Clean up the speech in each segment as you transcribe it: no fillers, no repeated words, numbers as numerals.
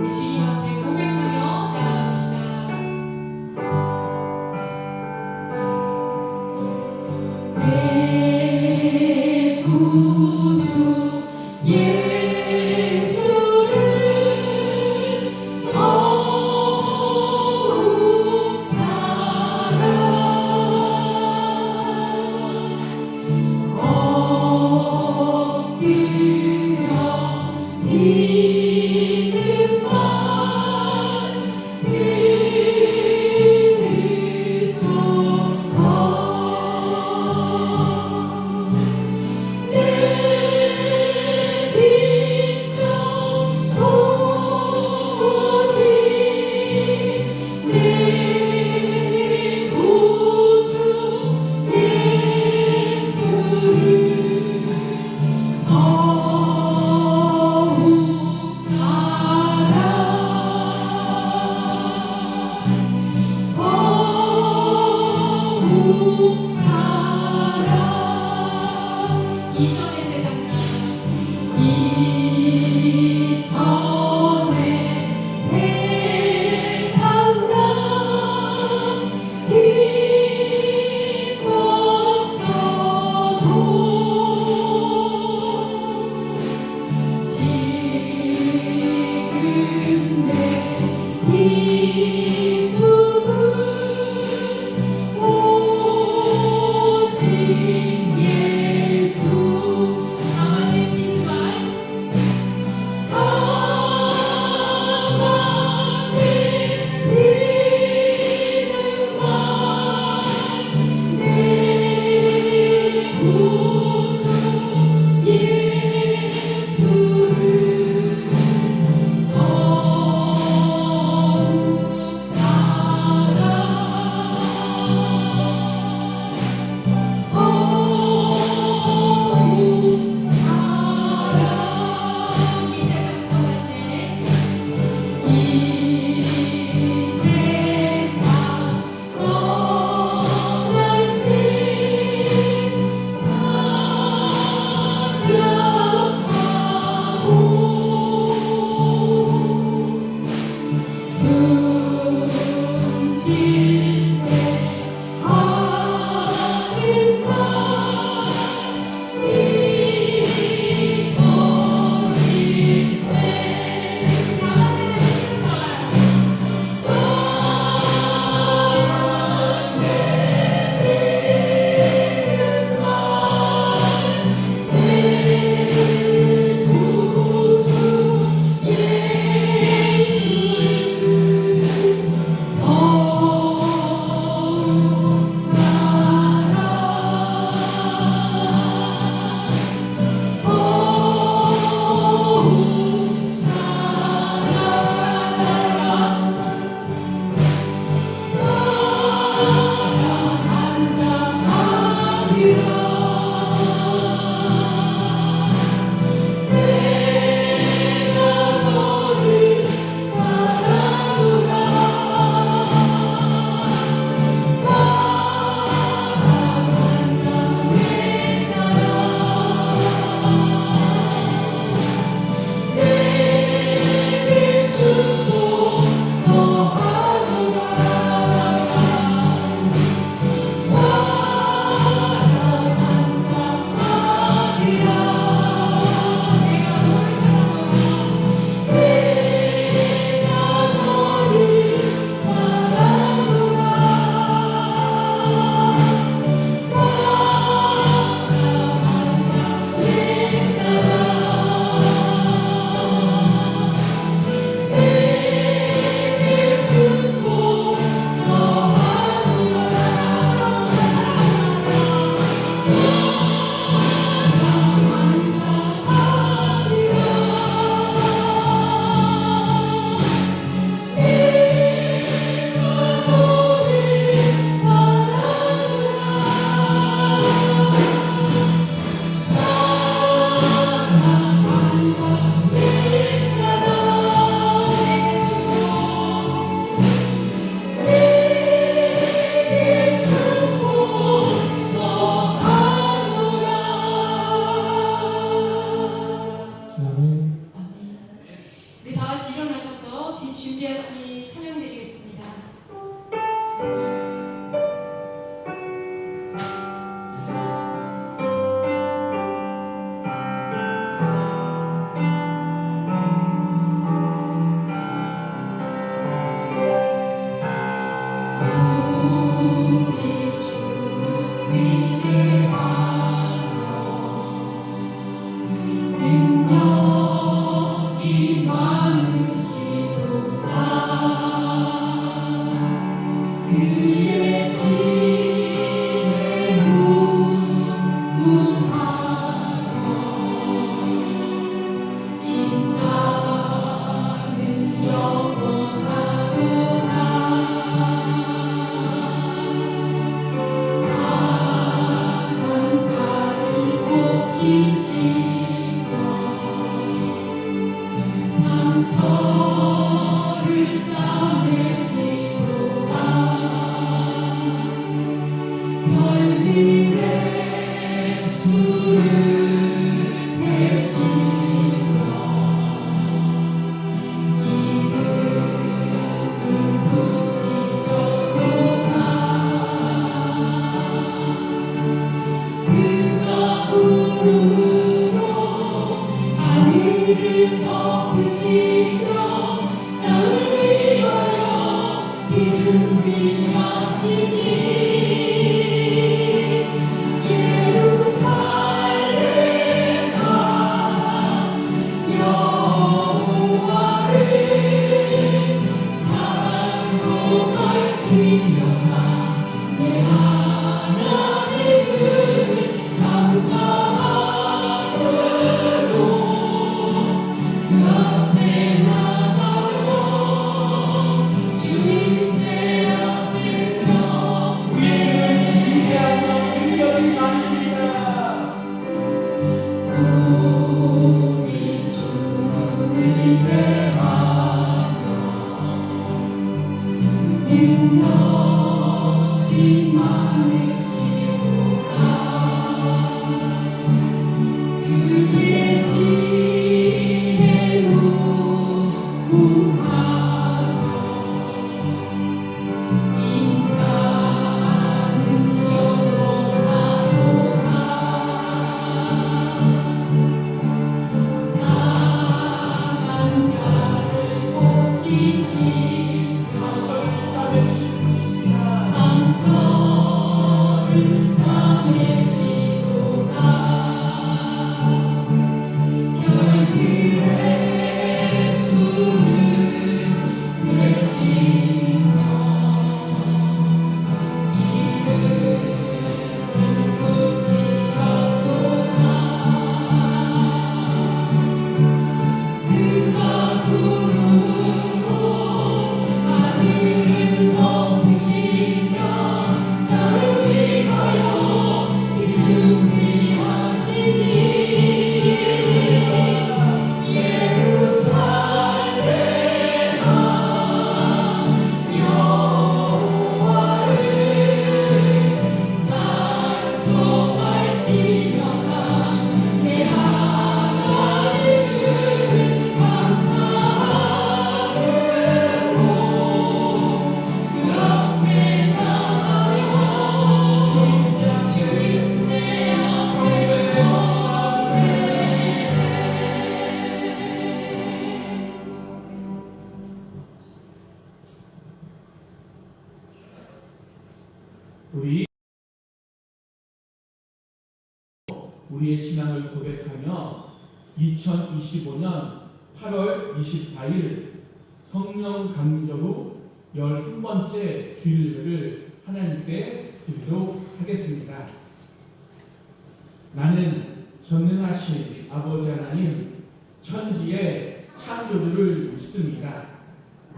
우리 주님 앞에 고백하며 나아갑시다. 내 구주 예수를 더욱 사랑 엎드려 믿음 미리 준비하시니 찬양드리겠습니다. 우리 주 위대하며 능력이 많으시도다. 그의 지혜 무궁하며 인자는 영원하도다. 상한 자를 고치시고 상처를 싸매시도다. 별들의 수를 세시며 이름을 붙이셨도다. 그가 구름으로 하늘을 덮으시며 나를 위하여 이 준비하시니 예루살렘아 여호와를 찬송할지어다. 내 하나님을 감사함으로 그 앞에 나가요. 주님께 앞에 위대하며 능력이 많으시다. 우리 주는 위대하며 능력이 많으시도다. 그의 지혜 무궁하며 인자는 영원하도다. 상한 자를 고치시며 상처를 싸매시도다. 별들의 수를 세시며 이름을 붙이셨도다. 그가 구름으로 하늘을 덮으시며 나를 위하여 이 준비하시니 예루살렘아 여호와를 찬송할지어다. 내 하나님을 감사함으로 그 앞에 나가요. 주님께 앞에 걷되 우리의 신앙을 고백하며 2025년 8월 24일 성령 강림절 후 11번째 주일예배를 하나님께 드리도록 하겠습니다. 나는 전능하신 아버지 하나님 천지의 창조주를 믿습니다.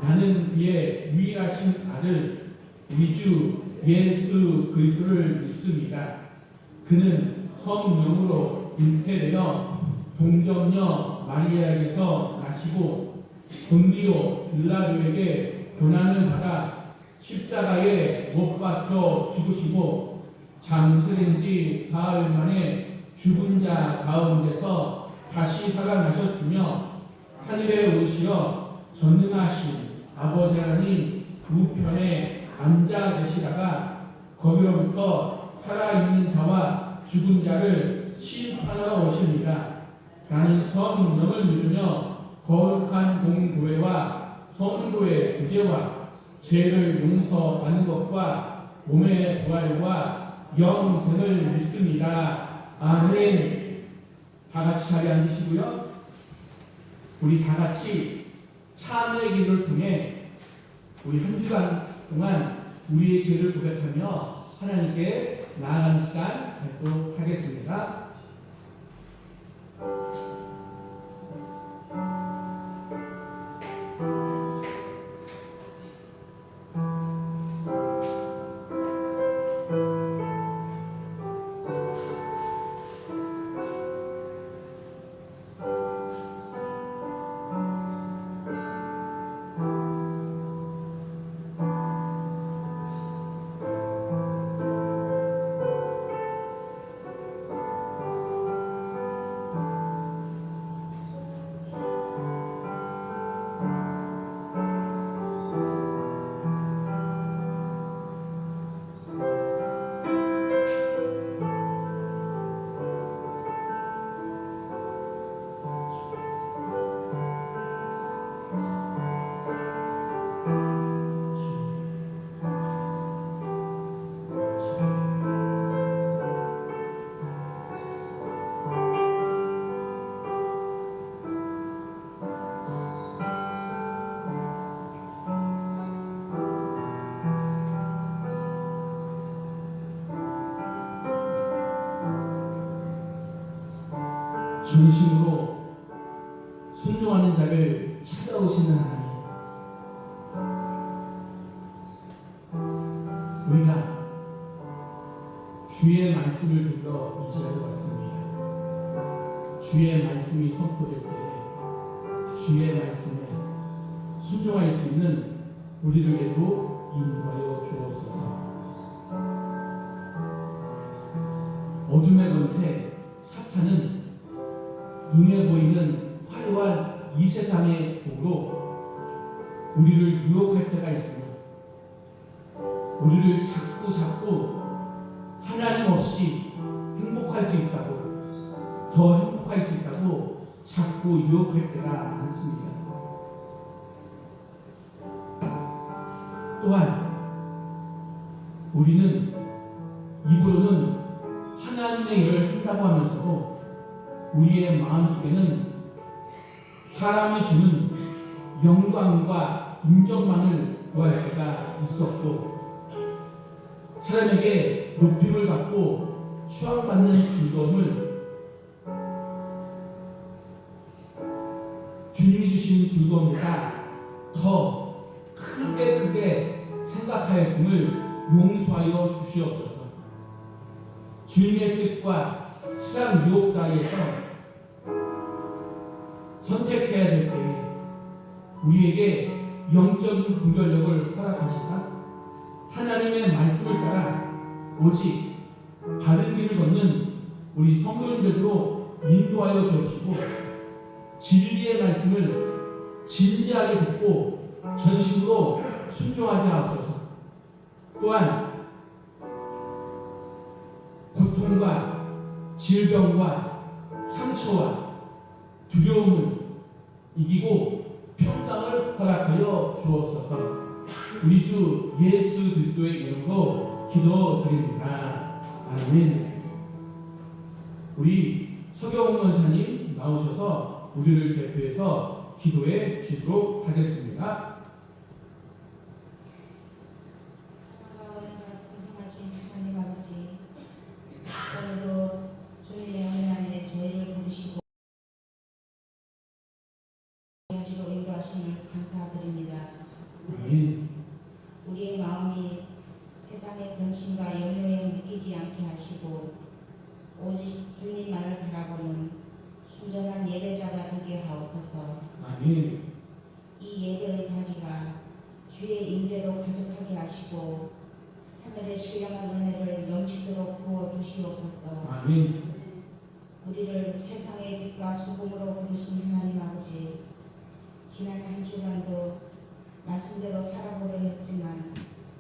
나는 그의 유일하신 아들 우리 주 예수 그리스도를 믿습니다. 그는 성령으로 잉태되어 동정녀 마리아에게서 나시고 본디오 빌라도에게 고난을 받아 십자가에 못 박혀 죽으시고 장세된 지 사흘 만에 죽은 자 가운데서 다시 살아나셨으며 하늘에 오르시어 전능하신 아버지 하나님 우편에 앉아 계시다가 거기로부터 살아있는 자와 죽은 자를 심판하러 오십니다. 나는 성령을 믿으며 거룩한 공교회와 성도의 구제와 죄를 용서하는 것과 몸의 부활과 영생을 믿습니다. 아멘. 다 같이 자리에 앉으시고요. 우리 다 같이 참회 기도를 통해 우리 한 주간 동안 우리의 죄를 고백하며 하나님께 나아가는 시간 갖도록 하겠습니다. 진심으로 순종하는 자를 찾아오시는 하나님, 우리가 주의 말씀을 들어 이 자리에 왔습니다. 주의 말씀이 선포될 때에 주의 말씀에 순종할 수 있는 우리들에게도 인도하여 주옵소서. 어둠의 권세 사탄은 눈에 보이는 화려한 이 세상의 도구로 우리를 유혹할 때가 있습니다. 우리를 자꾸 하나님 없이 행복할 수 있다고, 더 행복할 수 있다고 자꾸 유혹할 때가 많습니다. 또한 우리는 입으로는 하나님의 일을 한다고 하면서도 우리의 마음속에는 사람이 주는 영광과 인정만을 구할 때가 있었고, 사람에게 높임을 받고 추앙받는 즐거움을, 주님이 주신 즐거움보다 더 크게 생각하였음을 용서하여 주시옵소서. 주님의 뜻과 세상 유혹 사이에서 선택해야 될 때에 우리에게 영적인 분별력을 허락하시사 하나님의 말씀을 따라 오직 바른 길을 걷는 우리 성도님들로 인도하여 주시고, 진리의 말씀을 진지하게 듣고 전심으로 순종하게 하옵소서. 또한 고통과 질병과 상처와 두려움을 이기고 평강을 허락하여 주옵소서. 우리 주 예수 그리스도의 이름으로 기도드립니다. 아멘. 우리 서경훈 원사님 나오셔서 우리를 대표해서 기도해 주도록 하겠습니다. 고생하신 하나님 아버지, 오늘도 주님의 은혜 안에 저희를 부르시고 자리로 인도하심을 감사드립니다. 아멘. 우리의 마음이 세상의 근심과 염려에 묶이지 않게 하시고 오직 주님만을 바라보는 순전한 예배자가 되게 하옵소서. 아멘. 이 예배의 자리가 주의 임재로 가득하게 하시고 하늘의 신령한 은혜를 넘치도록 부어주시옵소서. 아멘. 우리를 세상의 빛과 소금으로 부르신 하나님 아버지, 지난 한 주간도 말씀대로 살아보려 했지만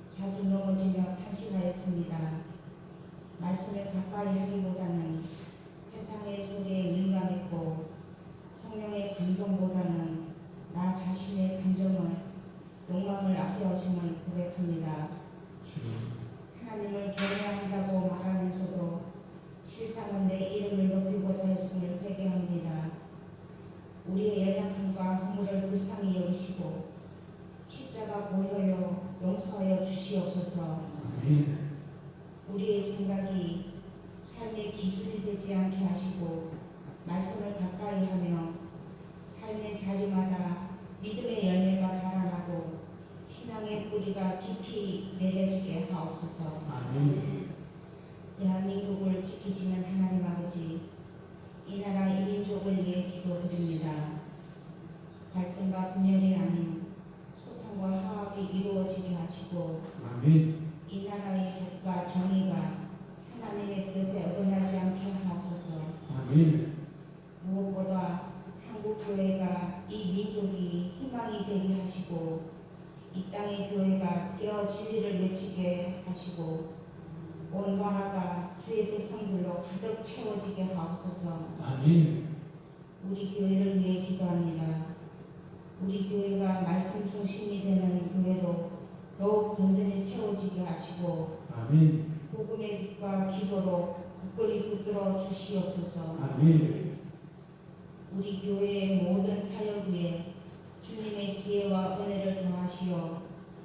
자주 넘어지며 탄식하였습니다. 말씀을 가까이 하기보다는 세상의 소리에 민감했고 성령의 감동보다는 나 자신의 감정을 욕망을 앞세웠음을 고백합니다. 하나님을 경외한다고 말하면서도 실상은 내 이름을 높이고자 했음을 회개합니다. 우리의 연약함과 허물을 불쌍히 여기시고 십자가 보혈로 용서하여 주시옵소서. 우리의 생각이 삶의 기준이 되지 않게 하시고 말씀을 가까이 하며 삶의 자리마다 믿음의 열매가 자라나고 신앙의 뿌리가 깊이 내려지게 하옵소서. 대한민국을 지키시는 하나님 아버지, 이 나라 이 민족을 위해 기도드립니다. 갈등과 분열이 아닌 소통과 화합이 이루어지게 하시고 이 나라의 복과 정의가 하나님의 뜻에 어긋나지 않게 하옵소서. 무엇보다 한국교회가 이 민족이 희망이 되게 하시고 이 땅의 교회가 깨어 진리를 외치게 하시고 온 나라가 주의 백성들로 가득 채워지게 하옵소서. 우리 교회를 위해 기도합니다. 우리 교회가 말씀 중심이 되는 교회로 더욱 든든히 세워지게 하시고 복음의 빛과 기도로 굳건히 붙들어 주시옵소서. 우리 교회의 모든 사역 위에 주님의 지혜와 은혜를 더하시어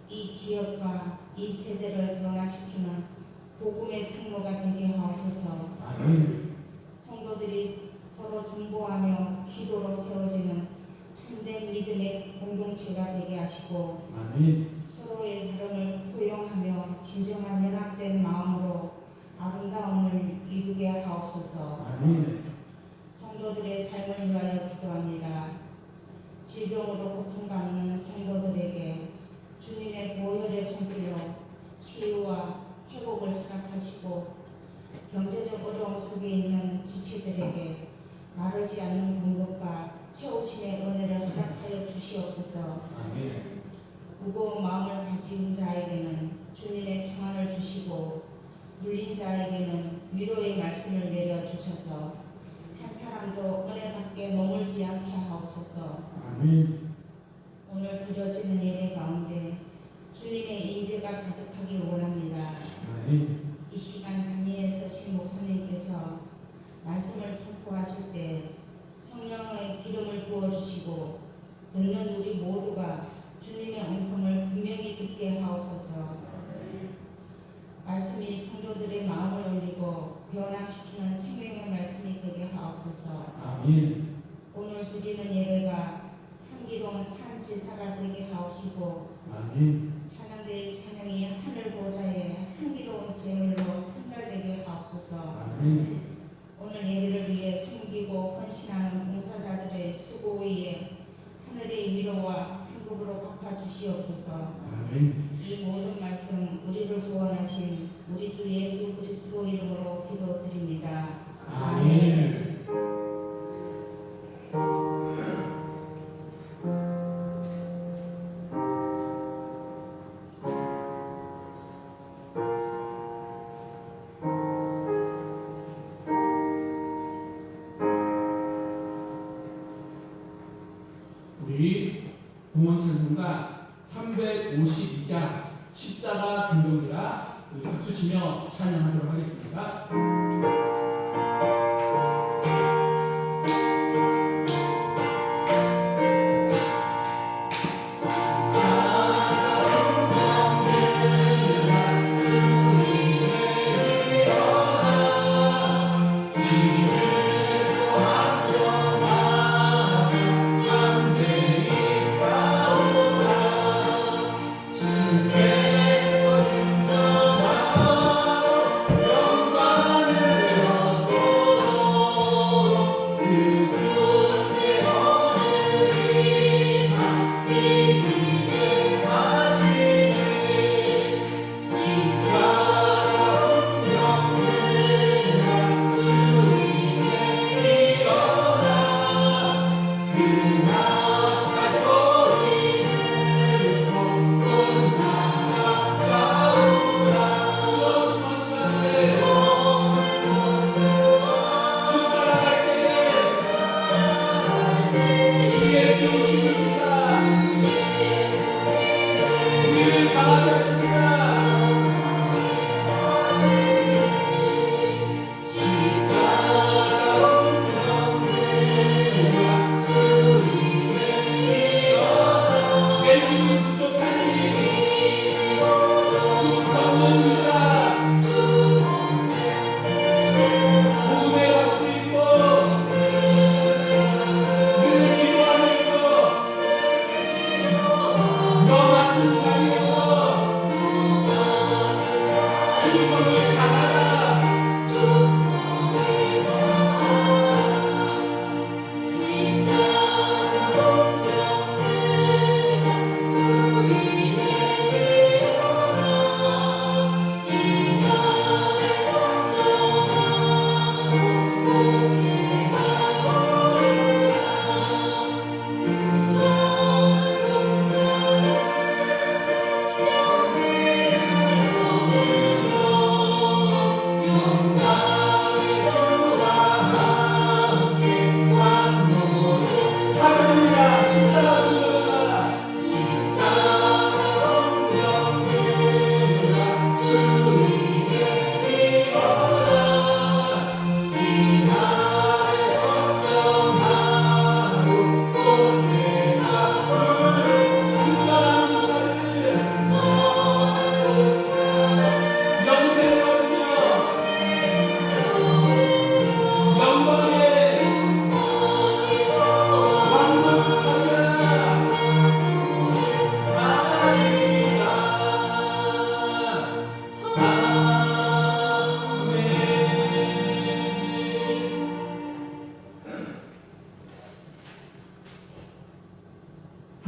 이 지역과 이 세대를 변화시키는 복음의 통로가 되게 하옵소서. 성도들이 서로 중보하며 기도로 세워지는 참된 믿음의 공동체가 되게 하시고 서로의 다름을 포용하며 진정한 연합된 마음으로 아름다움을 이루게 하옵소서. 성도들의 삶을 위하여 기도합니다. 질병으로 고통받는 성도들에게 주님의 보혈의 손길로 치유와 회복을 허락하시고 경제적 어려움 속에 있는 지체들에게 마르지 않는 공급과 채우심의 은혜를 허락하여 주시옵소서. 무거운 마음을 가진 자에게는 주님의 평안을 주시고 눌린 자에게는 위로의 말씀을 내려주셔서 한 사람도 은혜 밖에 머물지 않게 하옵소서. 오늘 드려지는 예배 가운데 주님의 인재가 가득하길 원합니다. 이 시간 단위에 서신 목사님께서 말씀을 선포하실 때 성령의 기름을 부어주시고 듣는 우리 모두가 주님의 음성을 분명히 듣게 하옵소서. 말씀이 성도들의 마음을 올리고 변화시키는 생명의 말씀이 되게 하옵소서. 오늘 드리는 예배가 향기로운 산지사가 되게 하옵시고 찬양대의 찬양이 하늘 보좌에 향기로운 제물로 선발되게 하옵소서. 오늘 예배를 위해 섬기고 헌신하는 봉사자들의 수고 위에 하늘의 위로와 상급으로 갚아주시옵소서. 이 모든 말씀 우리를 구원하신 우리 주 예수 그리스도 이름으로 기도드립니다. 아멘. 우리 공원천문가 352장 십자가 금동기라 박수치며 찬양하도록 하겠습니다. 주께서 승천하고 영광을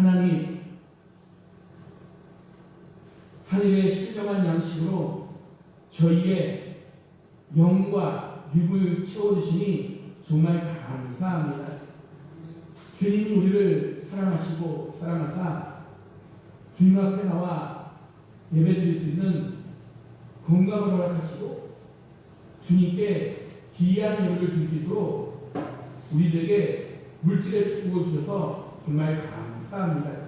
하나님, 하늘의 신령한 양식으로 저희의 영과 육을 채워주시니 정말 감사합니다. 주님이 우리를 사랑하시고 사랑하사 주님 앞에 나와 예배드릴 수 있는 건강을 허락하시고 주님께 귀한 예물을 드릴 수 있도록 우리들에게 물질의 축복을 주셔서 정말 감사합니다.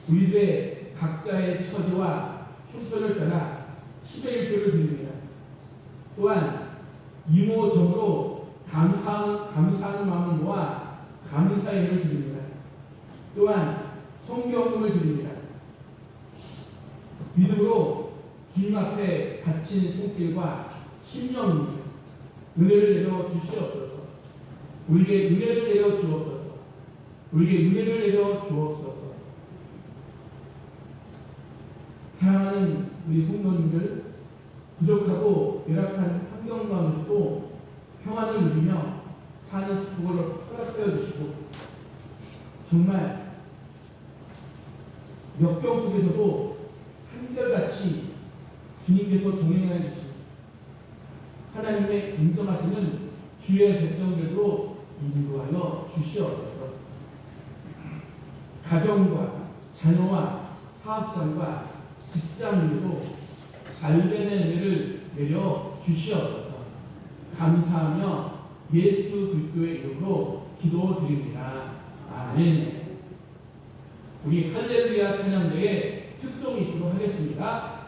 우리들의 각자의 처지와 형편을 따라 10의 1조를 드립니다. 또한 이모저모로 감사하는 마음을 모아 감사의 예물을 드립니다. 또한 성경금을 드립니다. 믿음으로 주님 앞에 갇힌 손길과 심령입니다. 은혜를 내려 주시옵소서. 우리에게 은혜를 내려 주옵소서. 우리에게 은혜를 내려 주옵소서. 사랑하는 우리 성도님들, 부족하고 열악한 환경 가운데서도 평안을 누리며 사는 축복을 허락하여 주시고 정말 역경 속에서도 한결같이 주님께서 동행하여 주시고 하나님의 인정하시는 주의 백성들로 인도하여 주시옵소서. 가정과 자녀와 사업장과 직장인으로 잘되는 은혜를 내려 주시옵소서. 감사하며 예수 그리스도의 이름으로 기도드립니다. 아멘. 우리 할렐루야 찬양대의 특송이 있도록 하겠습니다.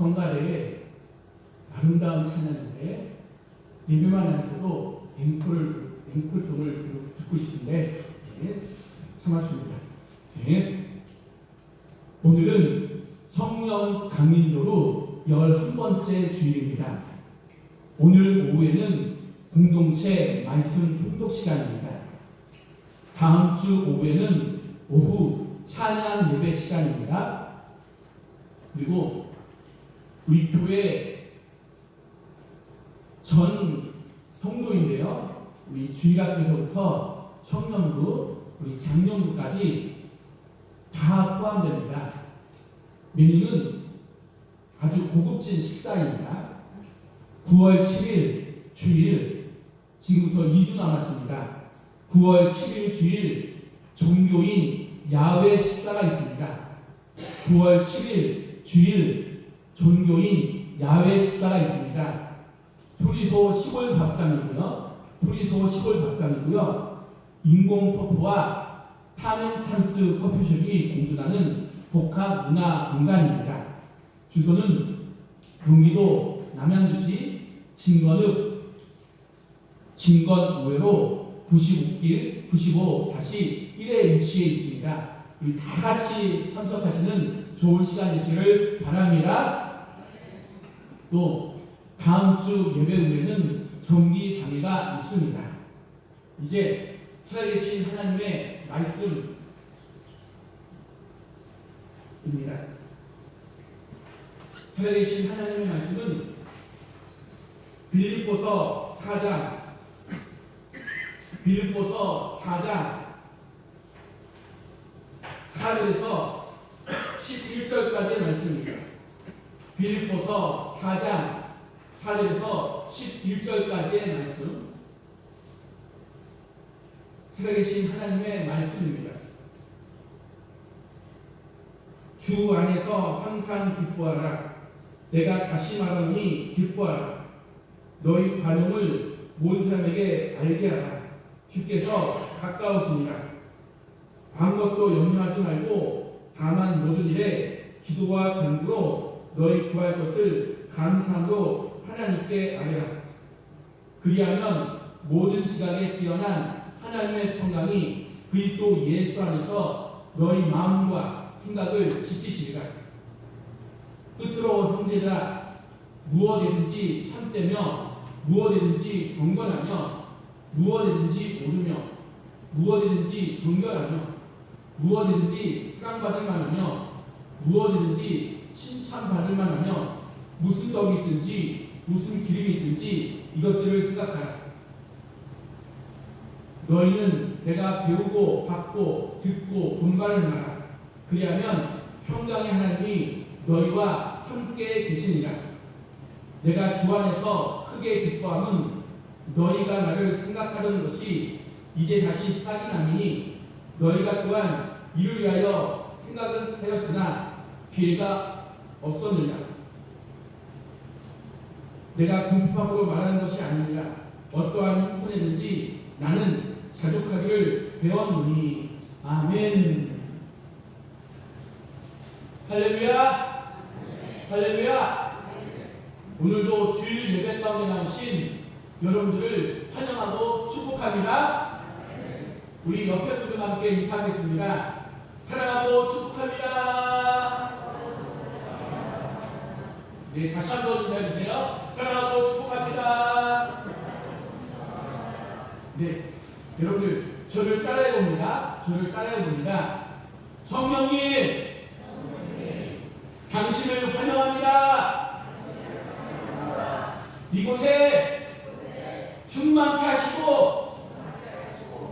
성가대의 아름다운 찬양인데 예배만 안 써도 앵콜송을 듣고 싶은데 참았습니다. 오늘은 성령 강림조로 11번째 주일입니다. 오늘 오후에는 공동체 말씀 통독 시간입니다. 다음 주 오후에는 오후 찬양 예배 시간입니다. 그리고 우리 교회 전 성도인데요. 우리 주일학교에서부터 청년부, 우리 장년부까지 다 포함됩니다. 메뉴는 아주 고급진 식사입니다. 9월 7일 주일, 지금부터 2주 남았습니다. 9월 7일 주일 종교인 야외 식사가 있습니다. 9월 7일 주일 종교인 야외 식사가 있습니다. 토리소 시골 밥상이고요. 인공포포와 타멘탄스 커피숍이 공존하는 복합 문화 공간입니다. 주소는 경기도 남양주시 진건우회로 95길 95-1에 위치해 있습니다. 우리 다 같이 참석하시는 좋은 시간 되시기를 바랍니다. 또 다음 주 예배 후에는 정기 강의가 있습니다. 이제 살아계신 하나님의 말씀입니다. 살아계신 하나님의 말씀은 빌립보서 4장 4절에서 11절까지의 말씀입니다. 빌립보서 4장 4절에서 11절까지의 말씀, 살아계신 하나님의 말씀입니다. 주 안에서 항상 기뻐하라. 내가 다시 말하노니 기뻐하라. 너희 관용을 온 사람에게 알게 하라. 주께서 가까우시니라. 아무것도 염려하지 말고 다만 모든 일에 기도와 간구로 너희 구할 것을 감사함으로 하나님께 아뢰라. 그리하면 모든 지각에 뛰어난 하나님의 평강이 그리스도 예수 안에서 너희 마음과 생각을 지키시리라. 끝으로 형제들아, 무엇이든지 참되며 무엇이든지 경건하며 무엇이든지 오르며 무엇이든지 존경하며 무엇이든지 사랑받을 만하며 무엇이든지 칭찬받을 만하며 무슨 덕이 있든지 무슨 기름이 있든지 이것들을 생각하라. 너희는 내가 배우고 받고 듣고 본바를 행하라. 그리하면 평강의 하나님이 너희와 함께 계시니라. 내가 주 안에서 크게 기뻐함은 너희가 나를 생각하던 것이 이제 다시 싹이 나니 너희가 또한 이를 위하여 생각은 하였으나 기회가 없었느냐. 내가 궁핍함으로 말하는 것이 아니니라. 어떠한 형편이든지 나는 자족하기를 배웠노니. 아멘. 할렐루야. 할렐루야. 오늘도 주일 예배 가운데 나오신 여러분들을 환영하고 축복합니다. 우리 옆에 분들과 함께 인사하겠습니다. 사랑하고 축복합니다. 네, 다시 한번 인사해 주세요. 사랑하고 축복합니다. 네, 여러분들 저를 따라해 봅니다. 성령님, 당신을 환영합니다. 이곳에 충만케 하시고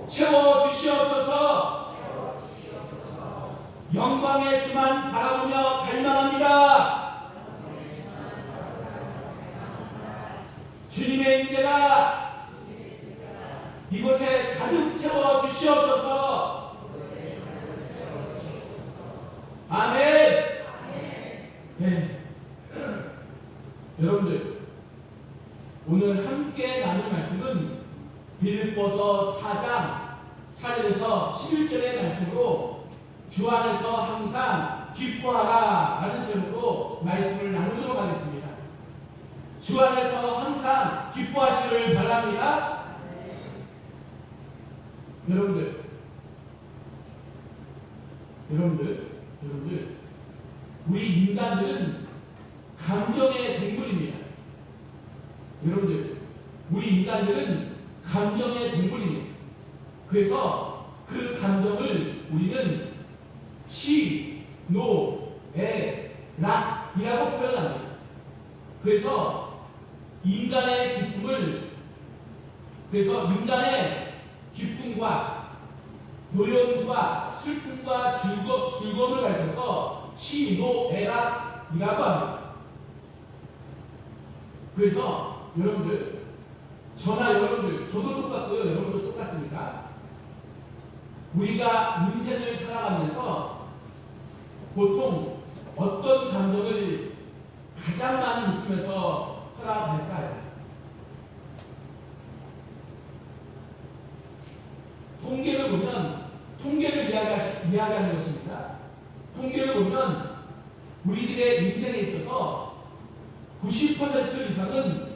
채워주시옵소서. 영광의 주만 바라보며 갈망합니다. 주님의 임재가 이곳에 가득 채워주시옵소서. 아멘. 네. 여러분들, 오늘 함께 나눌 말씀은 빌립보서 4장 4절에서 11절의 말씀으로 주 안에서 항상 기뻐하라 라는 제목으로 말씀을 나누도록 하겠습니다. 주 안에서 항상 기뻐하시기를 바랍니다. 여러분들, 우리 인간들은 감정의 동물입니다. 여러분들, 우리 인간들은 감정의 동물입니다. 그래서 그 감정을 우리는 시, 노, 에, 락이라고 표현합니다. 그래서 인간의 기쁨과 노염과 슬픔과 즐거움을 가리켜서 시, 노, 에, 락이라고 합니다. 그래서 여러분들, 저도 똑같고요. 여러분도 똑같습니다. 우리가 인생을 살아가면서 보통 어떤 감정을 가장 많이 느끼면서 살아갈까요? 통계를 이야기하는 것입니다. 통계를 보면 우리들의 인생에 있어서 90% 이상은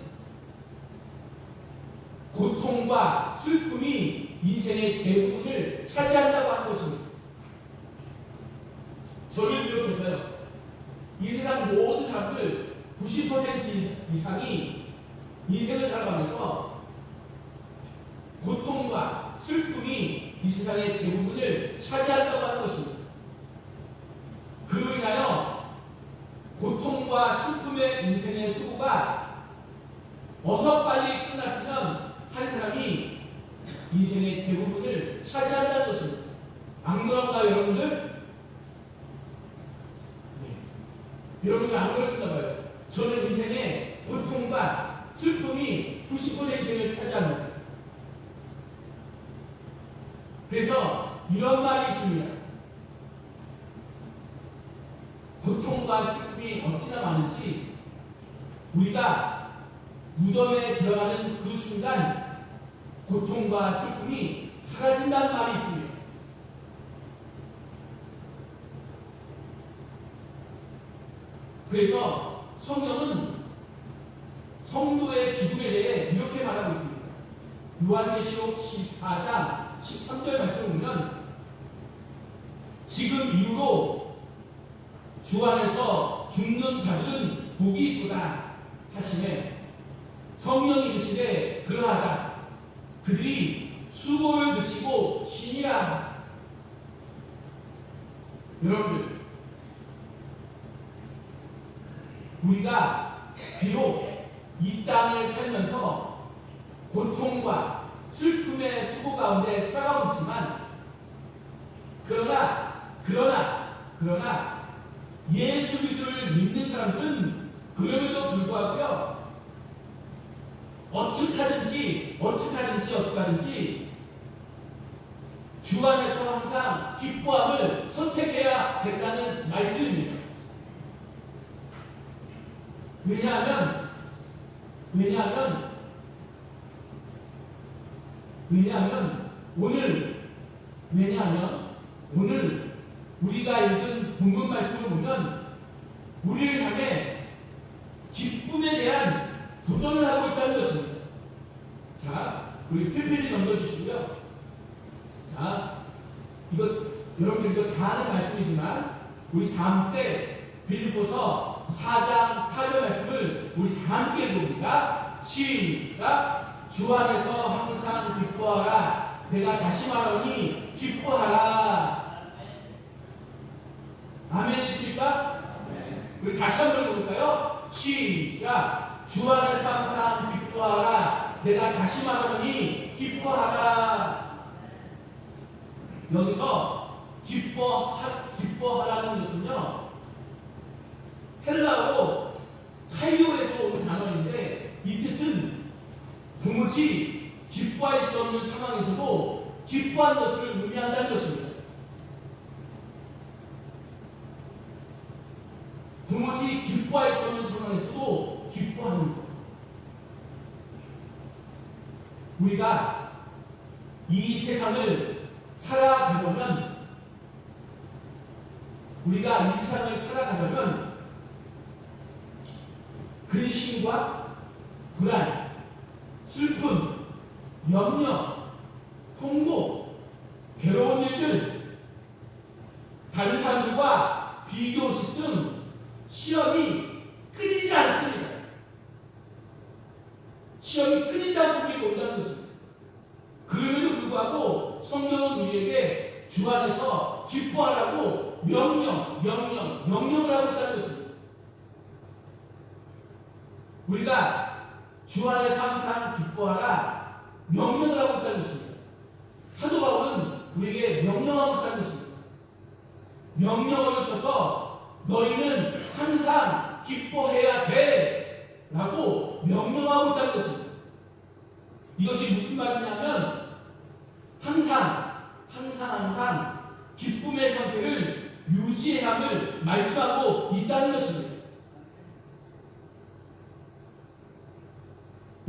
고통과 슬픔이 인생의 대부분을 차지한다고 하는 것입니다. 저를 비롯해서요, 이 세상 모든 사람들 90% 이상이 인생을 살아가면서 고통과 슬픔이 이 세상의 대부분을 차지한다고 하는 것입니다. 그로 인하여 고통과 슬픔의 인생의 수고가 어서 빨리 끝났으면 한 사람이 인생의 대부분을 차지한다는 것입니다. 안 그런가요, 여러분들? 네. 여러분들 안 그러신가 봐요. 저는 인생의 고통과 슬픔이 90%를 차지합니다. 그래서 이런 말이 있습니다. 고통과 슬픔이 어찌나 많은지 우리가 무덤에 들어가는 그 순간 고통과 슬픔이 사라진다는 말이 있습니다. 그래서 성경은 성도의 죽음에 대해 이렇게 말하고 있습니다. 요한계시록 14장 13절 말씀을 보면 지금 이후로 주 안에서 죽는 자들은 복이 있도다 하시매 성령이 이르시되 그러하다 그들이 수고를 그치고 쉬니라. 여러분들, 우리가 비록 이 땅을 살면서 고통과 슬픔의 수고 가운데 살아가고 있지만 그러나 예수 그리스도를 믿는 사람들은 그럼에도 불구하고요, 어떻게 하든지 주 안에서 항상 기뻐함을 선택해야 된다는 말씀입니다. 왜냐하면 오늘 우리가 읽은 본문 말씀을 보면 우리를 향해 기쁨에 대한 도전을 하고 있다는 것입니다. 자, 우리 페이지 넘겨주시고요. 자, 여러분들 이거 다 아는 말씀이지만 우리 다음 때 빌립보서 4장 4절 말씀을 우리 다 함께 읽어봅니다. 시작. 주 안에서 항상 기뻐하라. 내가 다시 말하오니 기뻐하라. 아멘이십니까? 우리 다시 한번 읽어볼까요? 시작. 주 안에서 항상 기뻐하라. 내가 다시 말하오니 기뻐하라. 여기서 기뻐하라는 것은요, 헬라어로 타이오에서 온 단어인데 이 뜻은 도무지 기뻐할 수 없는 상황에서도 기뻐한 것을 의미한다는 것입니다. 도무지 기뻐할 수 없는 상황에서도 기뻐하는 것. 우리가 이 세상을 살아가려면 우리가 이 세상을 살아가려면 근심과 불안, 슬픔, 염려, 통곡, 괴로운 일들, 다른 사람들과 비교식 등 시험이 끊이지 않습니다. 시험이 끊이지 않고 우리가 온다는 것입니다. 그럼에도 불구하고 성경은 우리에게 주 안에서 기뻐하라고 명령을 하고 있다는 것입니다. 우리가 주 안에서 항상 기뻐하라 명령을 하고 있다는 것입니다. 사도 바울은 우리에게 명령하고 있다는 것입니다. 명령어를 써서 너희는 항상 기뻐해야 돼 라고 명령하고 있다는 것입니다. 이것이 무슨 말이냐면 항상 기쁨의 상태를 유지해야 함을 말씀하고 있다는 것입니다.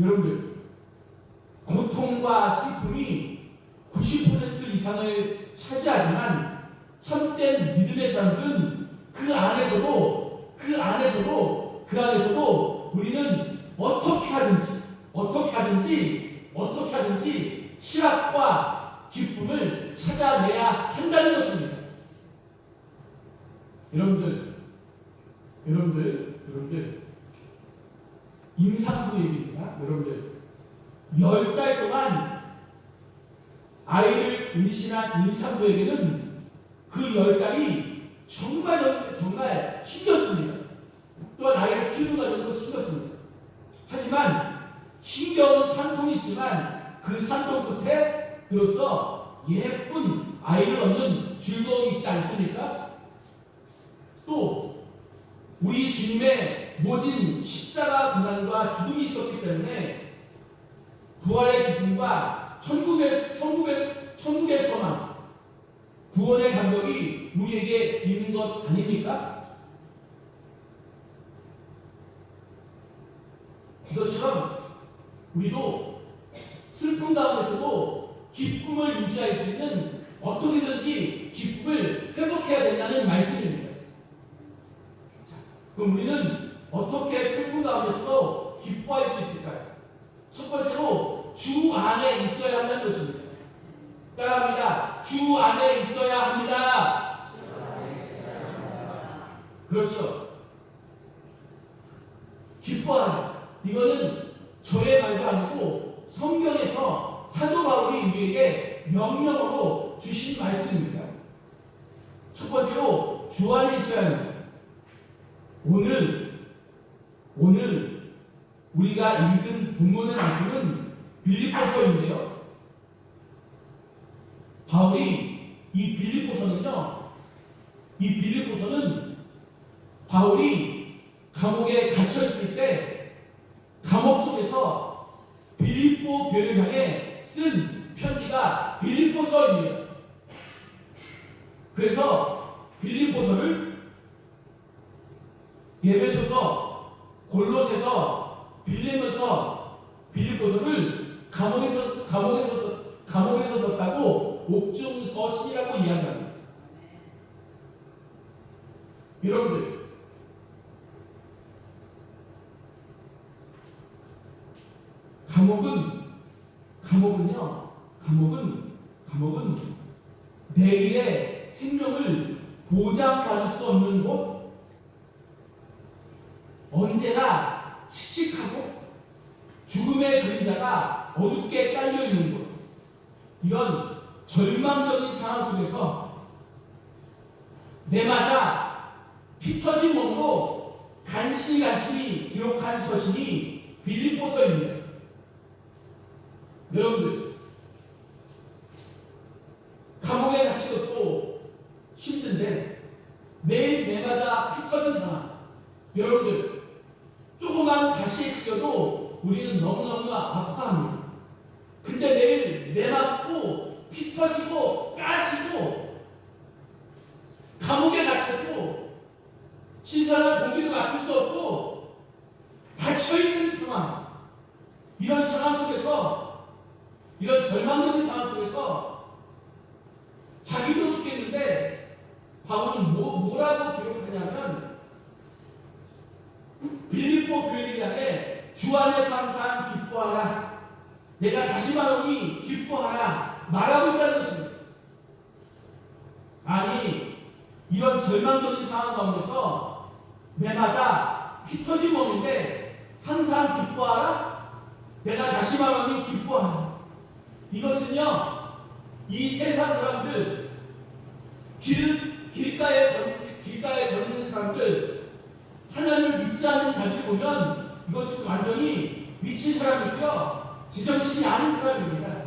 여러분들, 고통과 슬픔이 90% 이상을 차지하지만 참된 믿음의 사람들은 그 안에서도 우리는 어떻게 하든지 희락과 기쁨을 찾아내야 한다는 것입니다. 여러분들 임산부 얘기입니다. 여러분들 10달 동안 아이를 임신한 임산부에게는 그 10달이 정말 힘들었습니다. 또한 아이를 키우는 과정도 힘들었습니다. 하지만 힘겨운 산통이 있지만 그 산통 끝에 비로소 예쁜 아이를 얻는 즐거움이 있지 않습니까? 또 우리 주님의 모진 십자가 고난과 죽음이 있었기 때문에 부활의 기쁨과 천국의 소망, 구원의 감격이 우리에게 있는 것 아닙니까? 이것처럼 우리도 슬픔 가운데서도 기쁨을 유지할 수 있는 어떻게 해서든지 기쁨을 회복해야 된다는 말씀입니다. 그럼 우리는 어떻게 슬픔 가운데서도 기뻐할 수 있을까요? 첫 번째로 주 안에 있어야 한다는 것입니다. 따라합니다. 주 안에 있어야 합니다. 그렇죠. 기뻐하라. 이거는 저의 말도 아니고 성경에서 사도 바울이 우리에게 명령으로 주신 말씀입니다. 첫 번째로 주 안에 있어야 합니다. 오늘 우리가 읽은 본문의 말씀은 빌립보서인데요. 바울이 이 빌립보서는 바울이 감옥에 갇혀 있을 때 감옥 속에서 빌립보 교회를 향해 쓴 편지가 빌립보서입니다. 그래서 빌립보서를 에베소서, 골로새서, 빌레몬서, 빌립보서를 감옥에서 썼다고 옥중서신이라고 이야기합니다. 여러분들, 감옥은 내일의 생명을 보장받을 수 없는 곳, 언제나 칙칙하고 죽음의 그림자가 어둡게 깔려있는 곳, 이런 절망적인 상황 속에서 내마자 피 터진 몸으로 간신히 기록한 서신이 빌립보서입니다. 여러분들, 감옥에 갇힌 것도 힘든데 매일 내마다 피 터진 상황, 여러분들 조그만 가시에 찔려도 우리는 너무너무 아파합니다. 근데 매일 내 맞고 피 터지고 까지고 감옥에 갇혔고 신선한 공기도 맡을 수 없고 갇혀있는 상황, 이런 상황 속에서, 이런 절망적인 상황 속에서 자기도 죽겠는데 바울은 뭐라고 기록하냐면 빌립보 교인에게 주 안에서 항상 기뻐하라. 내가 다시 말하니 기뻐하라. 말하고 있다는 것입니다. 아니 이런 절망적인 상황 가운데서 매마다 휘터진 몸인데 항상 기뻐하라. 내가 다시 말하니 기뻐하라. 이것은요 이 세상 사람들 길가에 걸리는 사람들 하나님을 믿지 않는 자들을 보면 이것은 완전히 미친 사람이고요 지정신이 아닌 사람입니다.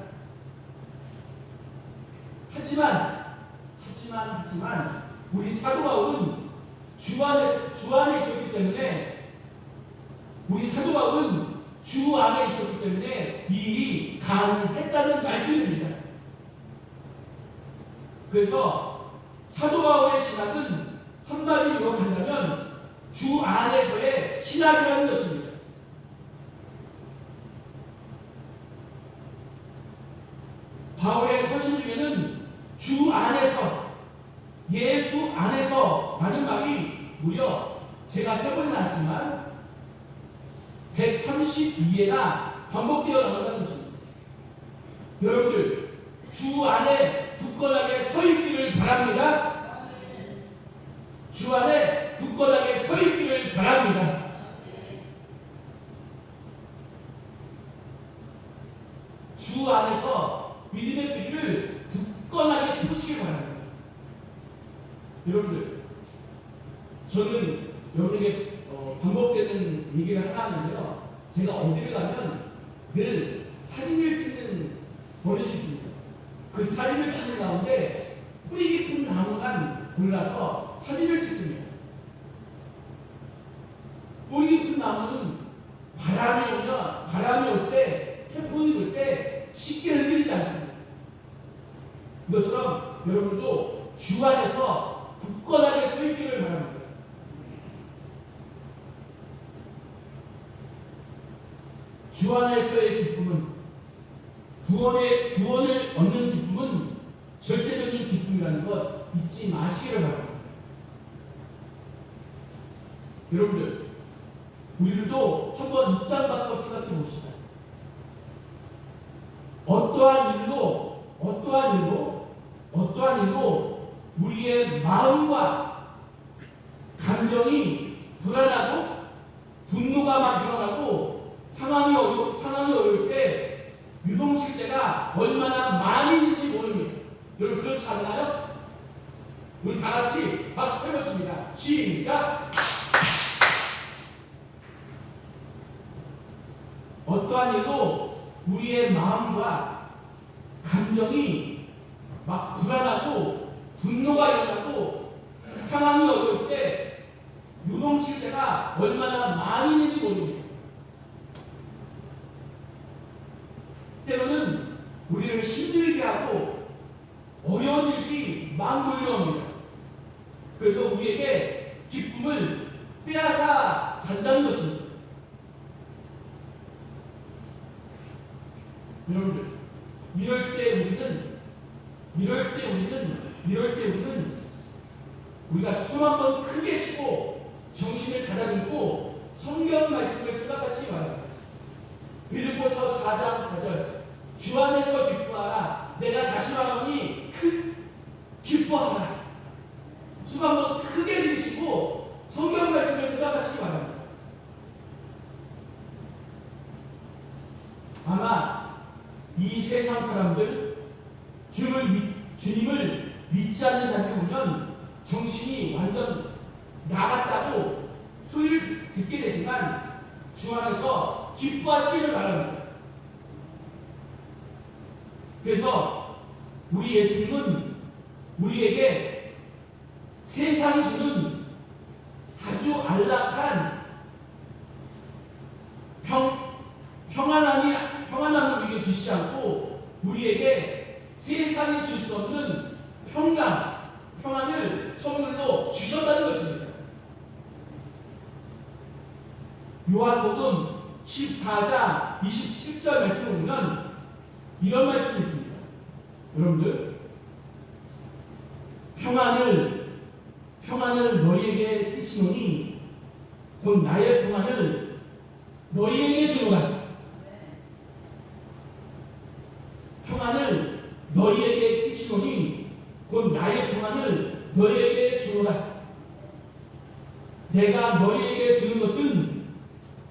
하지만 우리 사도 바울은 주 안에 있었기 때문에 이 일이 가능했다는 말씀입니다. 그래서 사도 바울의 신학은 한마디로 간다면 주 안에서의 신학이라는 것입니다. 바울의 서신 중에는 주 안에서, 예수 안에서 라는 말이 무려 제가 세 번이나 했지만 132회나 반복되어 나온다는 것입니다. 여러분들 주 안에 굳건하게 서 있기를 바랍니다. 주 안에 굳건하게 서 있기를 바랍니다. 주 안에서 믿음의 길을 굳건하게 세우시길 바랍니다. 여러분들 저는 여러분에게 반복되는 얘기를 하나 하는데요. 제가 어디를 가면 늘 사진을 찍는 버릇이 있습니다. 그 사진을 찍는 가운데 뿌리 깊은 나무만 골라서 사진을 찍습니다. 뿌리 깊은 나무는 바람이 올 때, 태풍이 불 때 쉽게 흔들리지 않습니다. 이것처럼 여러분도 주 안에서 굳건하게 서 있기를 바랍니다. 주 안에서의 기쁨은 구원을 얻는 기쁨은 절대적인 기쁨이라는 것 잊지 마시기를 바랍니다. 여러분들 우리들도 한번 입장 바꿔 생각해 봅시다. 어떠한 일로 우리의 마음과 감정이 불안하고 분노가 막 일어나고 상황이 어려울 때 유동칠 때가 얼마나 많이 있는지 모릅니다. 여러분 그렇지 않나요? 우리 다 같이 박수 해보십니다. 시작! 어떠한 일로 우리의 마음과 감정이 막 불안하고 분노가 일어나고 상황이 어려울 때 유동칠 때가 얼마나 많이 있는지 모릅니다. 때로는 우리를 힘들게 하고 어려운 일들이 막 몰려옵니다. 그래서 우리에게 기쁨을 빼앗아 간다는 것입니다. 여러분들, 이럴 때 우리는 우리가 숨 한번 크게 쉬고 정신을 가다듬고 성경 말씀을 생각하시기 바랍니다. 빌립보서 4장 4절 주 안에서 기뻐하라. 내가 다시 말하니 기뻐하라. 숨 한번 크게 들이쉬고 성경 말씀을 생각하시기 바랍니다. 아마 이 세상 사람들 주님을 믿지 않는 자들 보면 정신이 완전 나갔다고 소리를 듣게 되지만 주 안에서 기뻐하시기를 바랍니다. 그래서 우리 예수님은 우리에게 세상이 주는 아주 안락한 평안함을 우리에게 주시지 않고 우리에게 세상이 줄 수 없는 평안을 선물로 주셨다는 것입니다. 요한복음 14장 27절 말씀을 보면 이런 말씀이 있습니다. 여러분들 평안을 평안을 너희에게 끼치노니 곧 나의 평안을 너희에게 주노라. 평안을 너희에게 끼치노니 곧 나의 평안을 너희에게 주노라. 내가 너희에게 주는 것은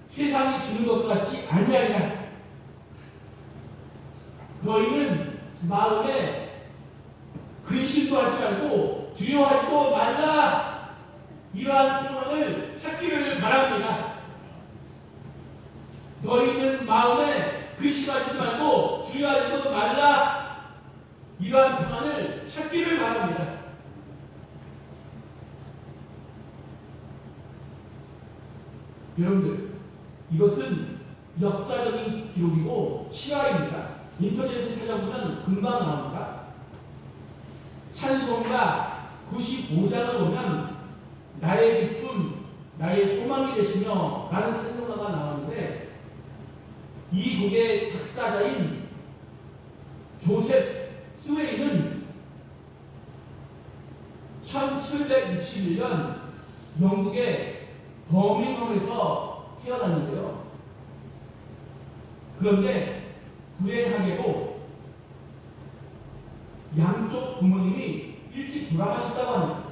세상이 주는 것과 같이 아니하리라. 너희는 마음에 근심도 하지 말고 두려워하지도 말라. 이러한 평안을 찾기를 바랍니다. 너희는 마음에 근심하지도 말고 두려워하지도 말라. 이러한 평안을 찾기를 바랍니다. 여러분들, 이것은 역사적인 기록이고 실화입니다. 인터넷에 찾아보면 금방 나옵니다. 찬송가 95장을 보면 나의 기쁨, 나의 소망이 되시며 라는 찬송가가 나오는데, 이 곡의 작사자인 조셉 스웨이는 1761년 영국의 버밍엄에서 태어났는데요. 그런데 불행하게도 양쪽 부모님이 일찍 돌아가셨다고 합니다.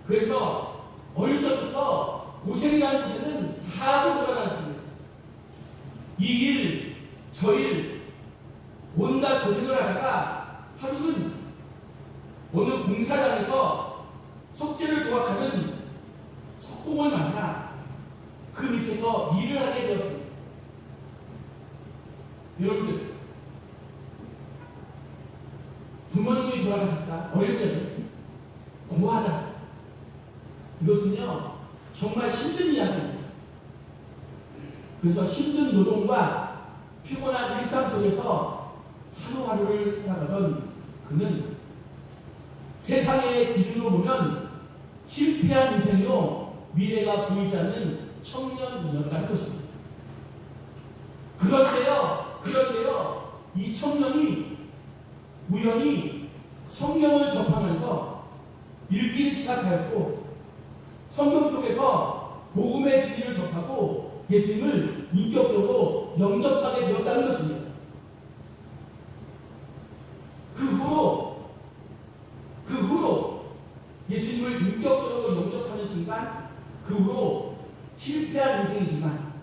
그래서 어릴 적부터 고생이라는 것은 다 하고 돌아갔습니다. 이 일, 저 일, 온갖 고생을 하다가 하루는 어느 공사장에서 석재를 조각하는 석공을 만나 그 밑에서 일을 하게 되었습니다. 여러분들, 부모님이 돌아가셨다. 어릴 적에 고하다. 이것은요 정말 힘든 이야기입니다. 그래서 힘든 노동과 피곤한 일상 속에서 하루하루를 살아가던 그는 세상의 기준으로 보면 실패한 인생으로 미래가 보이지 않는 청년이었다는 것입니다. 그런데요, 이 청년이 우연히 성경을 접하면서 읽기 시작하였고, 성경 속에서 복음의 진리를 접하고 예수님을 인격적으로 영접하게 되었다는 것입니다. 그 후로 예수님을 인격적으로 영접하는 순간, 그 후로 실패한 인생이지만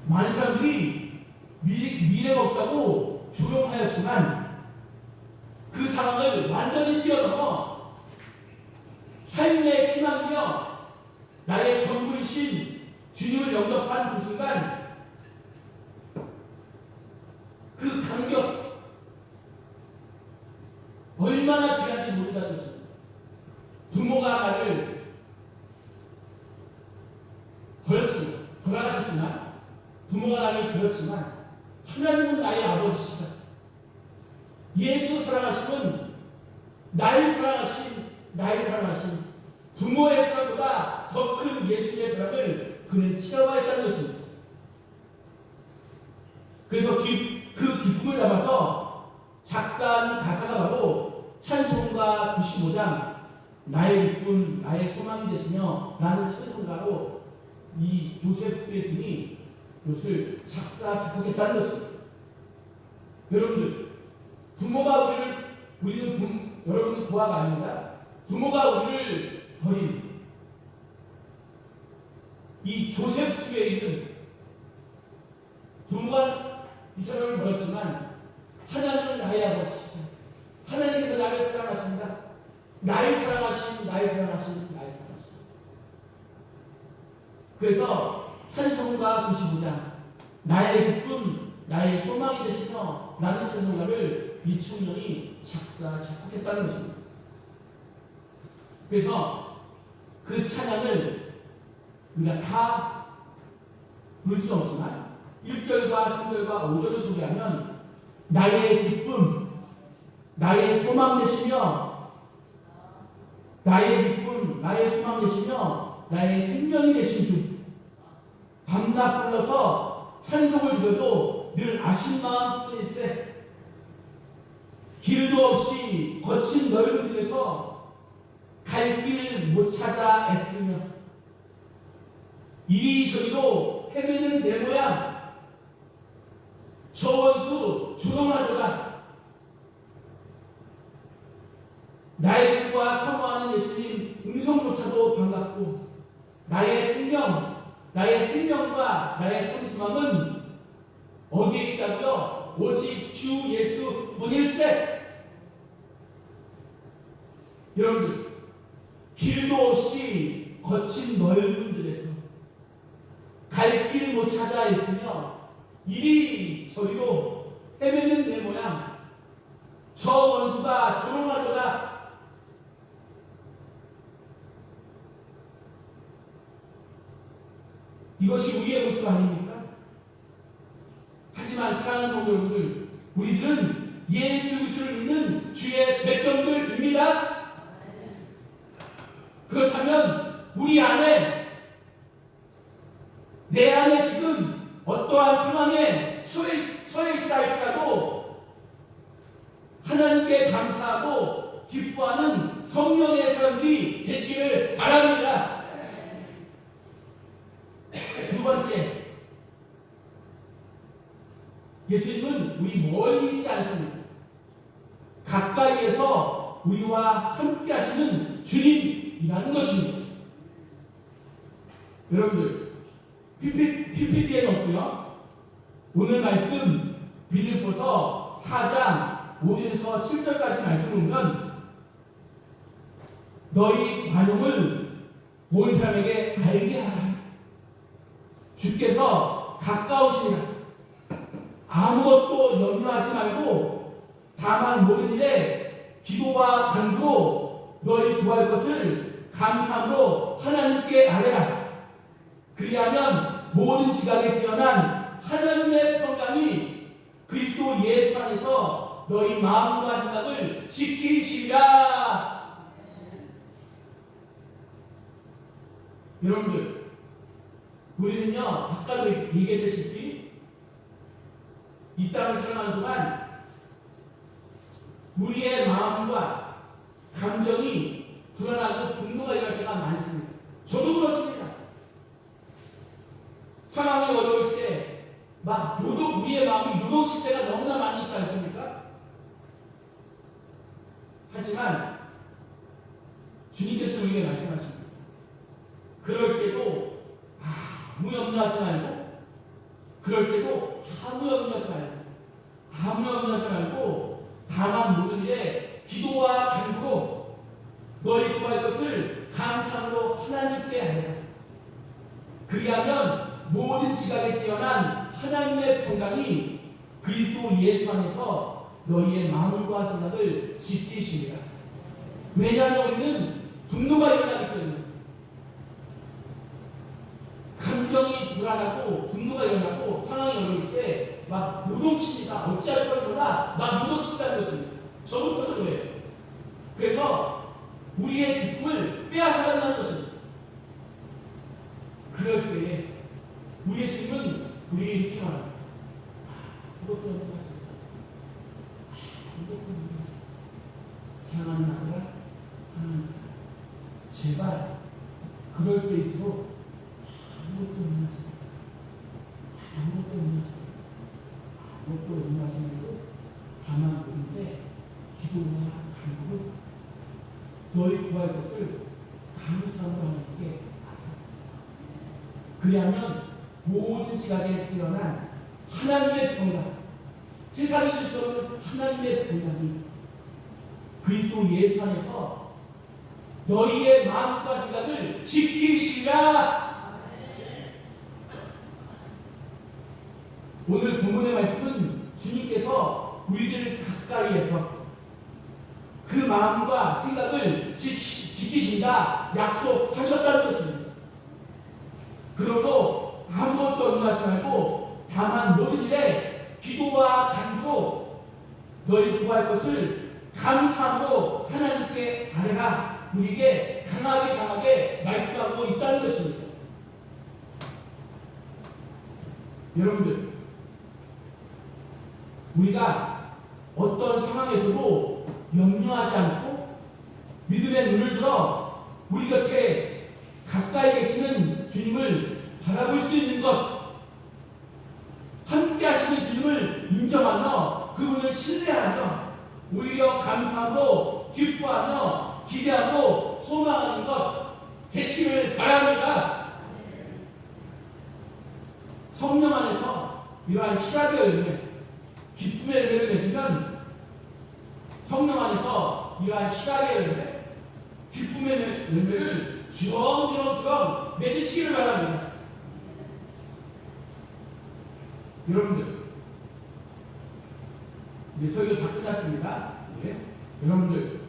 많은 사람들이 미래가 없다고 조롱하였지만 그 상황을 완전히 뛰어넘어 삶의 희망이며 나의 전부이신 주님을 영접한 그 순간, 그 감격 얼마나 귀한지 모른다는 것입니다. 부모가 나를 돌아가셨지만, 부모가 나를 버렸지만 하나님은 나의 아버지시다. 예수 사랑하심은 나를 사랑하신 부모의 사랑보다 더 큰 예수님의 사랑을 그는 체험하였다는 것입니다. 그래서 그 기쁨을 담아서 작사한 가사가 바로 찬송가 95장 나의 기쁨, 나의 소망이 되시며 라는 찬송가로 이 조셉 스웨슨이 이것을 작곡했다는 것입니다. 여러분들, 여러분은 고아가 아닙니다. 부모가 우리를 버린 이 조셉 스웨이는 부모가 이 사람을 버렸지만 하나님은 나의 아버지시다. 하나님께서 나를 사랑하십니다. 나를 사랑하신. 그래서 찬송가 95장 나의 기쁨, 나의 소망이 되시며 라는 찬송가를 이 청년이 작곡했다는 것입니다. 그래서 그 찬양을 우리가 다 부를 수는 없지만 1절과 3절과 5절을 소개하면 나의 기쁨, 나의 소망 되시며, 나의 기쁨, 나의 소망 되시며 나의 생명이 되신 주, 밤낮 불러서 산속을 들여도 늘 아신 마음뿐일세. 길도 없이 거친 넓은 길에서 갈 길 못 찾아 애쓰며 이리저리로 헤매는 내 모양 저 원수 조롱하도다. 나의 길과 사모하는 예수님 음성조차도 반갑고 나의 생명과 나의 참소망은 어디에 있다고요? 오직 주 예수 뿐일세. 여러분들 길도 없이 거친 넓은 들에서 갈 길 못 찾아 있으며 이리저리로 헤매는 내 모양 저 원수가 조롱하도다. 이것이 우리의 모습 아닙니까? 하지만 사랑하는 성도 여러분들, 우리들은 예수 그리스도를 믿는 주의 백성들입니다. 그렇다면 우리 안에 내 안에 지금 어떠한 상황에 처해 있다 할지라도 하나님께 감사하고 기뻐하는 성령의 사람들이 되시기를 바랍니다. 두 번째, 예수님은 우리 멀리 있지 않습니다. 가까이에서 우리와 함께 하시는 주님이라는 것입니다. 여러분들 PPT에 넣고요. 오늘 말씀 빌립보서 4장 5절에서 7절까지 말씀을 보면 너희 관용을 온 사람에게 알게 하라. 주께서 가까우시니라. 아무것도 염려하지 말고 다만 모든 일에 기도와 간구로 너희 구할 것을 감사함으로 하나님께 아뢰라. 그리하면 모든 지각에 뛰어난 하나님의 평강이 그리스도 예수 안에서 너희 마음과 생각을 지키시리라. 여러분들, 우리는요, 아까도 얘기했다시피 이 땅을 살아가는 동안 우리의 마음과 감정이 불안하고 분노가 일어날 때가 많습니다. 저도 그렇습니다. 상황이 어려울 때 막 우리의 마음이 요동칠 때가 너무나 많이 있지 않습니까? 하지만 주님께서 우리에게 말씀하십니다. 그럴 때도 아무 염려하지 말고, 그럴 때도 아무 염려하지 말고 다만 모든 일에 기도와 간구로 너희 구할 것을 감사함으로 하나님께 하라. 그리하면 모든 지각에 뛰어난 하나님의 평강이 그리스도 예수 안에서 너희의 마음과 생각을 지키시리라. 왜냐하면 우리는 분노가 일어나기 때문에, 감정이 불안하고 분노가 일어나고 상황이 어려울 때 막 요동칩니다. 어찌할 걸 몰라 막 요동친다는 것입니다. 저부터도 그래요. 그래서 우리의 기쁨을 빼앗아간다는 것입니다. 그럴 때에 우리 예수님은 우리에게 이렇게 말합니다. 이것도 염려하지 마. 이것도 염려하지 마. 사랑하는 아들아, 제발 그럴 때일수록 아무것도 염려하지 마. 아무것도 염려하지 말고 다만 모든데 기도와 간구로 너희 구할 것을 감사함으로 하나님께 그리하면 모든 시각에 뛰어난 하나님의 평강, 세상이 줄 수 없는 하나님의 평강이 그리스도 예수 안에서 너희의 마음과 생각을 지키시라. 오늘 본문의 말씀은 주님께서 우리를 가까이에서 그 마음과 생각을 지키신다 약속하셨다는 것입니다. 그러므로 아무것도 염려하지 말고 다만 모든 일에 기도와 간구로 너희 구할 것을 감사함으로 하나님께 아뢰라. 우리에게 강하게 말씀하고 있다는 것입니다. 여러분들, 우리가 어떤 상황에서도 염려하지 않고 믿음의 눈을 들어 우리 곁에 가까이 계시는 주님을 바라볼 수 있는 것, 함께 하시는 주님을 인정하며 그분을 신뢰하며 오히려 감사하고 기뻐하며 기대하고 소망하는 것 되시기를 바랍니다. 성령 안에서 이러한 희락의 열매, 기쁨의 열매를 맺으면 성령 안에서 이러한 희락의 열매, 기쁨의 열매를 주렁주렁 맺으시기를 바랍니다. 여러분들, 이제 설교 다 끝났습니다. 예? 여러분들,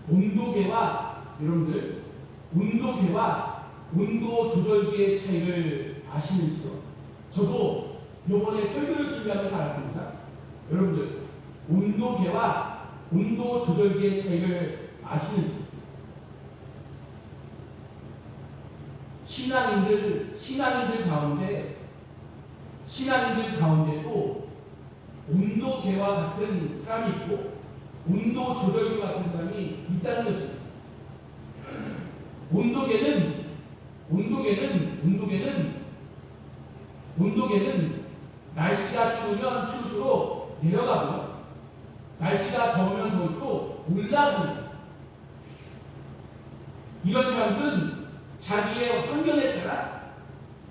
온도계와 온도 조절기의 차이를 아시는지요? 저도 요번에 설교를 준비하면서 알았습니다. 여러분들, 온도계와 온도 조절기의 차이를 아시는지? 신앙인들 가운데도 온도계와 같은 사람이 있고 온도 조절기 같은 사람이 있다는 것입니다. 온도계는 날씨가 추우면 추울수록 내려가고요. 날씨가 더우면 더울수록 올라갑니다. 이런 사람들은 자기의 환경에 따라,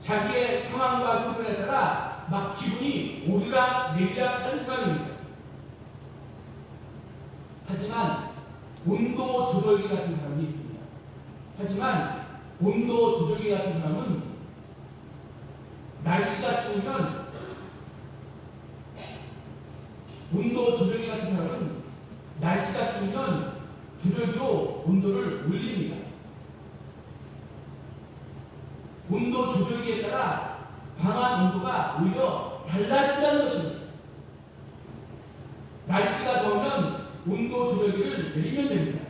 자기의 상황과 형편에 따라 막 기분이 오르락 내리락 하는 사람입니다. 하지만 온도 조절기 같은 사람이 있습니다. 하지만 온도 조절기 같은 사람은 날씨가 추우면 조절기로 온도를 올립니다. 온도 조절기에 따라 방한 온도가 오히려 달라진다는 것입니다. 날씨가 더우면 온도 조절기를 내리면 됩니다.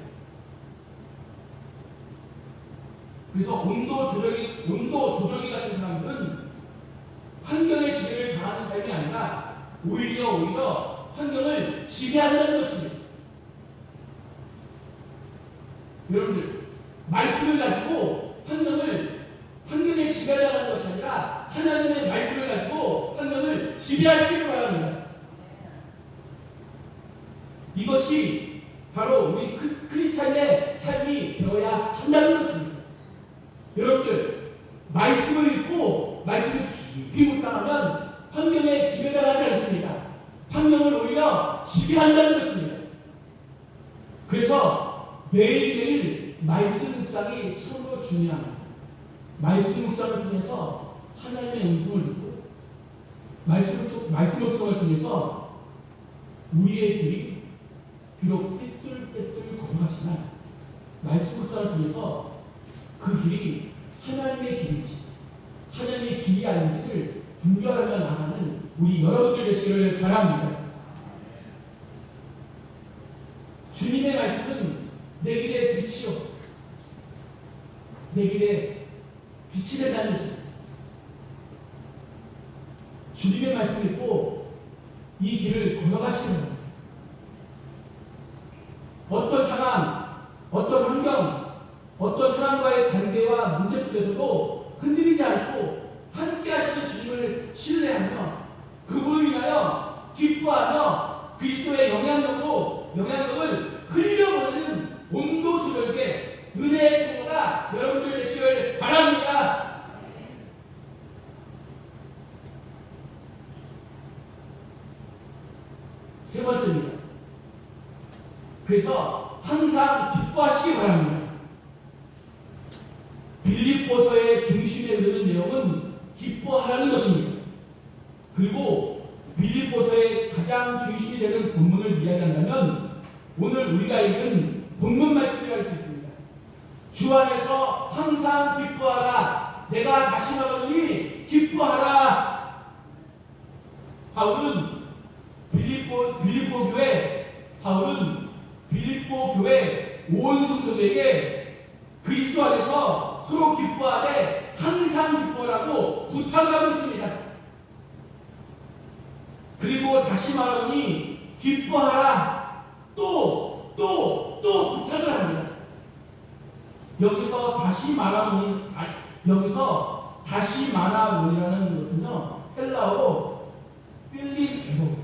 그래서 온도 조절기 같은 사람들은 환경의 지배를 당하는 삶이 아니라 오히려 환경을 지배한다는 것입니다. 여러분들, 말씀을 가지고 환경에 지배하는 것이 아니라 하나님의 말씀을 가지고 환경을 지배하시길 바랍니다. 이것이 바로 우리 크리스찬의 삶이 되어야 한다는 것입니다. 여러분들, 말씀을 읽고 말씀을 깊이 묵상하면 환경에 지배당하지 않습니다. 환경을 오히려 지배한다는 것입니다. 그래서 매일매일 말씀 묵상이 참으로 중요합니다. 말씀 묵상을 통해서 하나님의 음성을 듣고 말씀 묵상을 통해서 우리의 길이 비록 삐뚤빼뚤 걸어가지만 말씀 묵상을 통해서 그 길이 하나님의 길인지 하나님의 길이 아닌지를 분별하며 나가는 우리 여러분들 되시기를 바랍니다. 주님의 말씀은 내 길의 빛이요, 내 길의 빛이 된다는 것입니다. 주님의 말씀을 읽고 이 길을 걸어가시는 겁니다. 어떤 상황, 어떤 환경, 어떤 사람과의 관계와 문제 속에서도 흔들리지 않고 함께 하시는 주님을 신뢰하며 그분을 인하여 기뻐하며 그리스도의 영향력을 흘려보내는 온도 조절계 은혜의 통로가 여러분들 되시길 바랍니다. 세 번째입니다. 그래서 항상 기뻐하시기 바랍니다. 빌립보서의 중심에 흐르는 내용은 기뻐하라는 것입니다. 그리고 빌립보서의 가장 중심이 되는 본문을 이야기한다면 오늘 우리가 읽은 본문 말씀을 알 수 있습니다. 주 안에서 항상 기뻐하라. 내가 다시 말하노니 기뻐하라. 바울은 빌립보 교회 온 성도들에게 그리스도 안에서 서로 기뻐하되 항상 기뻐하라고 부탁하고 있습니다. 그리고 다시 말하니 기뻐하라. 또 또 부탁을 합니다. 여기서 다시 말하노니라는 것은요, 헬라어로 필리에고,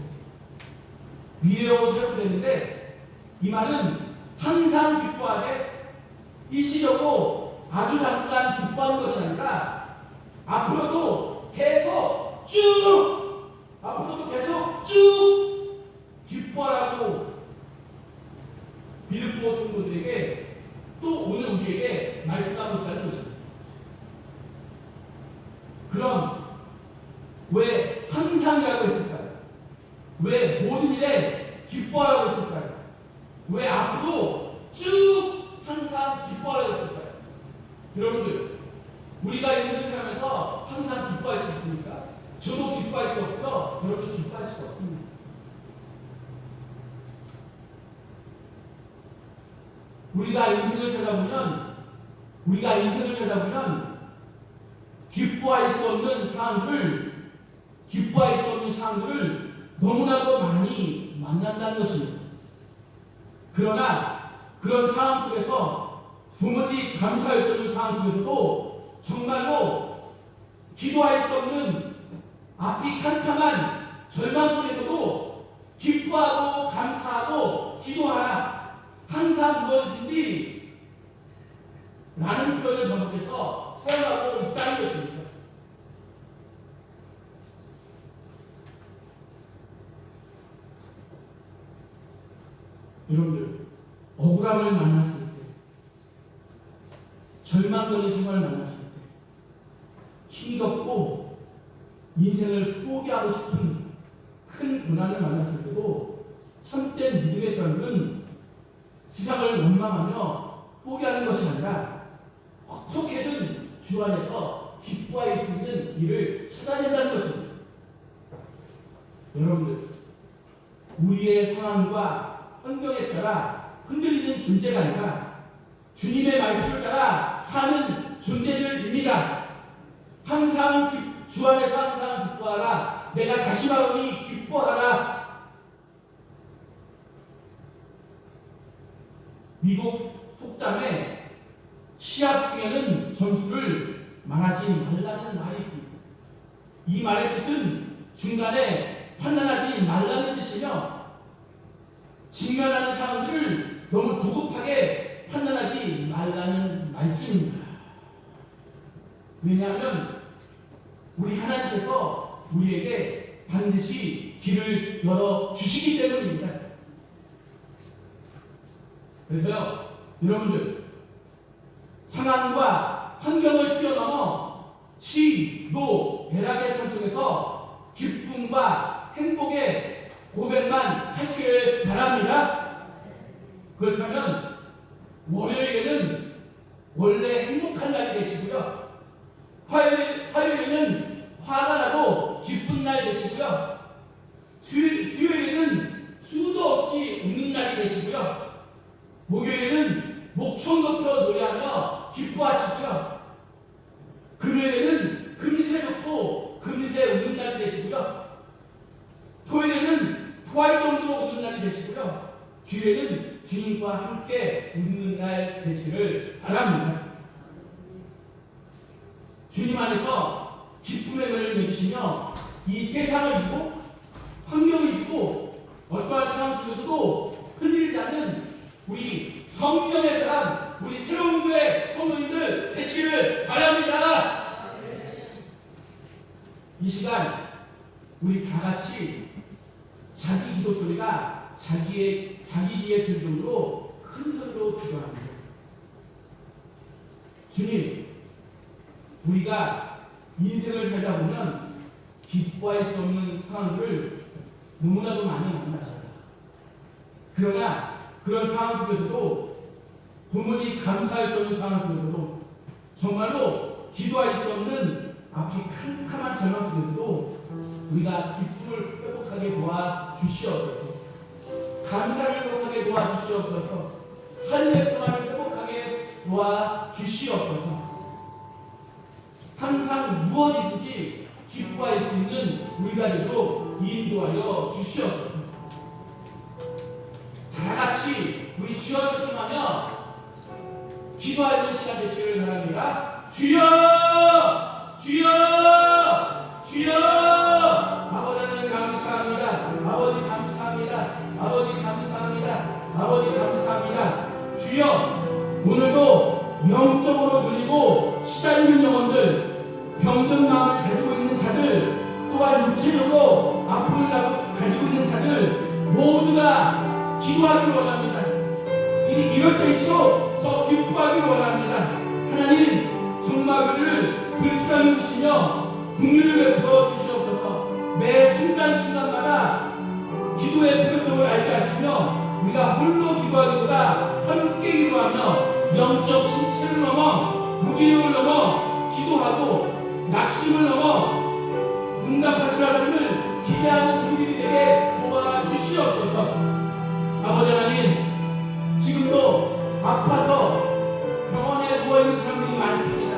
미래어로 사용되는데, 이 말은 항상 기뻐하되 일시적으로 아주 잠깐 기뻐하는 것이 아니라 앞으로도 계속 쭉 기뻐하라고 빌립보 성도들에게 또 오늘 우리에게 말씀하고 있다는 것입니다. 그럼 왜 항상이라고 했을까요? 왜 모든 일에 기뻐하라고 했을까요? 왜 앞으로 쭉 항상 기뻐하라고 했을까요? 여러분들, 우리가 인생을 살면서 항상 기뻐할 수 있습니까? 저도 기뻐할 수 없고요. 여러분도 기뻐할 수가 없습니다. 우리가 인생을 살다 보면 기뻐할 수 없는 상황들을 너무나도 많이 만난다는 것입니다. 그러나 그런 상황 속에서 도무지 감사할 수 없는 상황 속에서도 정말로 기도할 수 없는 앞이 캄캄한 절망 속에서도 기뻐하고 감사하고 기도하라. 항상 무엇인지 라는 표현을 반복해서 사용하고 있다는 것입니다. 여러분들, 억울함을 만났을 때, 절망적인 생활을 만났을 때, 힘겹고 인생을 포기하고 싶은 큰 고난을 만났을 때도 참된 믿음의 사람들은 세상을 원망하며 포기하는 것이 아니라 어떻게든 주 안에서 기뻐할 수 있는 일을 찾아낸다는 것입니다. 여러분들, 우리의 상황과 환경에 따라 흔들리는 존재가 아니라 주님의 말씀을 따라 사는 존재들입니다. 주 안에서 항상 기뻐하라. 내가 다시 말하니 기뻐하라. 미국 속담에 시합 중에는 점수를 말하지 말라는 말이 있습니다. 이 말의 뜻은 중간에 판단하지 말라는 뜻이며, 직면하는 상황들을 너무 조급하게 판단하지 말라는 말씀입니다. 왜냐하면 우리 하나님께서 우리에게 반드시 길을 열어주시기 때문입니다. 그래서요, 여러분들, 상황과 환경을 뛰어넘어 시도 애락의 삶 속에서 기쁨과 행복의 고백만 하시길 바랍니다. 그렇다면 월요일에는 원래 행복한 날이 되시고요, 화요일에는 화가 나고 기쁜 날 되시고요, 수요일에는 수도 없이 웃는 날이 되시고요, 목요일에는 목청 높여 노래하며 기뻐하시고요, 금요일에는 금세 좋고 금세 웃는 날이 되시고요, 토요일에는 토할 정도로 웃는 날이 되시고요, 주일에는 주님과 함께 웃는 날 되시기를 바랍니다. 주님 안에서 기쁨의 매를 맺으시며 이 세상을 잊고 환경을 잊고 어떠한 상황 속에서도 흔들리지 않는 우리 성령의 사람, 우리 새로운 교회 성도님들 되시기를 바랍니다. 이 시간 우리 다 같이 자기 기도 소리가 자기 귀에 들 정도로 큰 소리로 기도합니다. 주님, 우리가 인생을 살다 보면 기뻐할 수 없는 상황들을 너무나도 많이 만나잖아요. 그러나 그런 상황 속에서도 도무지 감사할 수 없는 상황 속에서도 정말로 기도할 수 없는 앞이 캄캄한 절망 속에서도 우리가 기쁨을 회복하게 도와주시옵소서. 감사를 회복하게 도와주시옵소서. 하늘의 평안을 회복하게 도와주시옵소서. 항상 무엇이든지 기뻐할 수 있는 우리가 되도록 인도하여 주시옵소서. 다 같이 우리 주여 소통하며 기도하는 시간 되시기를 바랍니다. 주여! 주여! 주여! 아버지 하나님 감사합니다. 아버지 감사합니다. 아버지 감사합니다. 아버지 감사합니다. 주여! 오늘도 영적으로 눌리고 시달리는 영혼들, 병든 마음을 가지고 있는 자들, 또한 육체적으로 아픔을 가지고 있는 자들 모두가 기도하기를 원합니다. 이럴 때일수록 더 기뻐하기를 원합니다. 하나님 정말 우리를 불쌍히 주시며 긍휼을 베풀어 주시옵소서. 매 순간순간마다 기도의 필요성을 알게 하시며 우리가 홀로 기도하기보다 함께 기도하며 영적 신체를 넘어 무기력을 넘어 기도하고 낙심을 넘어 응답하실 하나님을 기대하는 우리들이 되게 도와 주시옵소서. 아버지 하나님, 지금도 아파서 병원에 누워있는 사람들이 많습니다.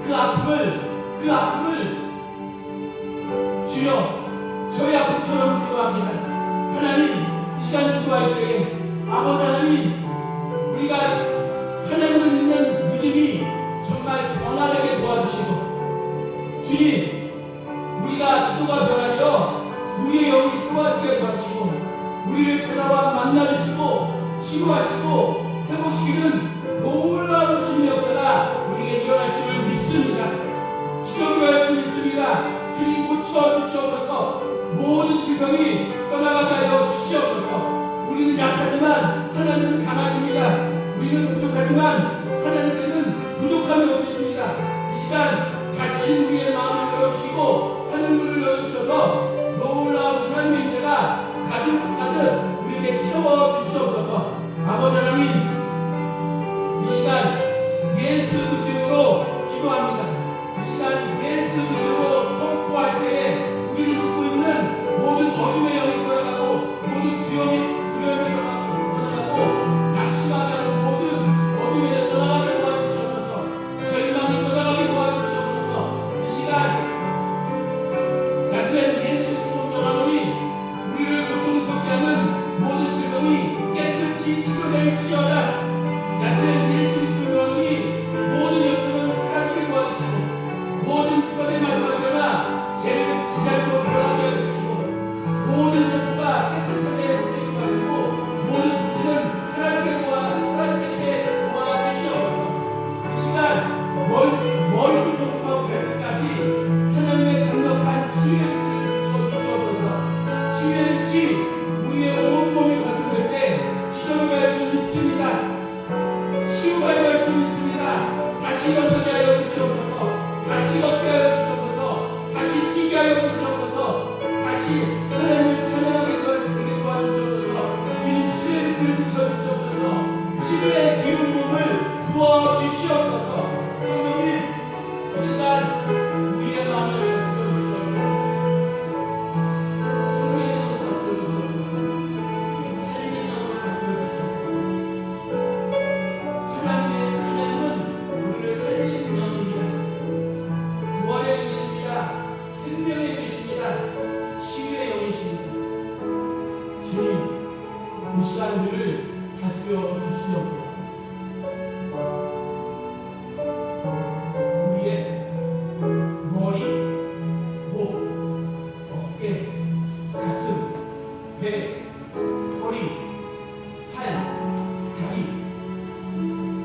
그 아픔을 주여 저희 아픔처럼 기도합니다. 하나님, 이 시간 기도할 때에 아버지 하나님, 우리가 하나님을 믿는 믿음이 정말 변화되게 도와주시고, 주님, 우리가 기도가 변하여 우리의 영이 좋아지게 도와주시고, 우리를 찾아와 만나주시고 치유하시고 회복시키는 놀라운 주님의 역사가 우리에게 일어날 줄을 믿습니다. 기적이 일어날 줄 믿습니다. 주님 고쳐주시옵소서. 모든 질병이 떠나가게 하여 주시옵소서. 우리는 약하지만 하나님은 강하십니다. 우리는 부족하지만 하나님께는 부족함이 없으십니다. 이 시간 닫힌 우리의 마음을 열어주시고 하늘문을 열어주셔서 놀라운 하나님의 인재가 가득 우리에게 채워주시옵소서. 아버지 하나님, 이 시간 예수 그리스도로 기도합니다. 이 시간 예수 그리스도로 선포할 때에 우리를 묶고 있는 모든 어둠의 영이 떠나가고 모든 두려움이 떠나가고 낙심하게 하는 모든 어둠의 영이 떠나가게 도와주시옵소서. 절망이 떠나가게 도와주시옵소서. 이 시간 나스렛 예수 성령하노니 우리를 고통스럽게 하는 모든 질병이 깨끗이 치료될지어다. 나스렛 예수 성령하노니 모든 염증은 사라지게 도와주시고 모든 뼈에 마주하거나 제자리로 돌아가게 해주시고 모든 세포가 깨끗하게 되게 도와주시고 모든 두치는 사라지게 도와주시옵소서. 이 시간 머리부터 발끝까지 하나님의 강력한 치유의 빛을 비춰주시옵소서. 치유의 빛이 우리의 온몸에 가득할 때 기적이 갈 줄 믿습니다. 치유가 갈 줄 믿습니다. 다시 일어서게 하여 주시옵소서. 다시 걷게 하여 주시옵소서. 다시 뛰게 하여 주시옵소서. 다시 하나님을 찬양하게 되게 도와주시옵소서. 주님 치유의 빛을 비춰주시옵소서. 치유의 기름 부음을 부어주시옵소서. 성령님, 이 시간 우리의 마음을 다스려 주시옵소서. 성령님을 다스려 주시옵소서. 살리는 다스려 주시옵소서. 하나님은 우리를 살리시는 영입니다. 부활의 영이십니다. 생명의 영이십니다. 치유의 영이십니다. 주님, 이 시간 우리를 다스려 주시옵소서. 우리의 머리, 목, 어깨, 가슴, 배, 허리, 팔, 다리,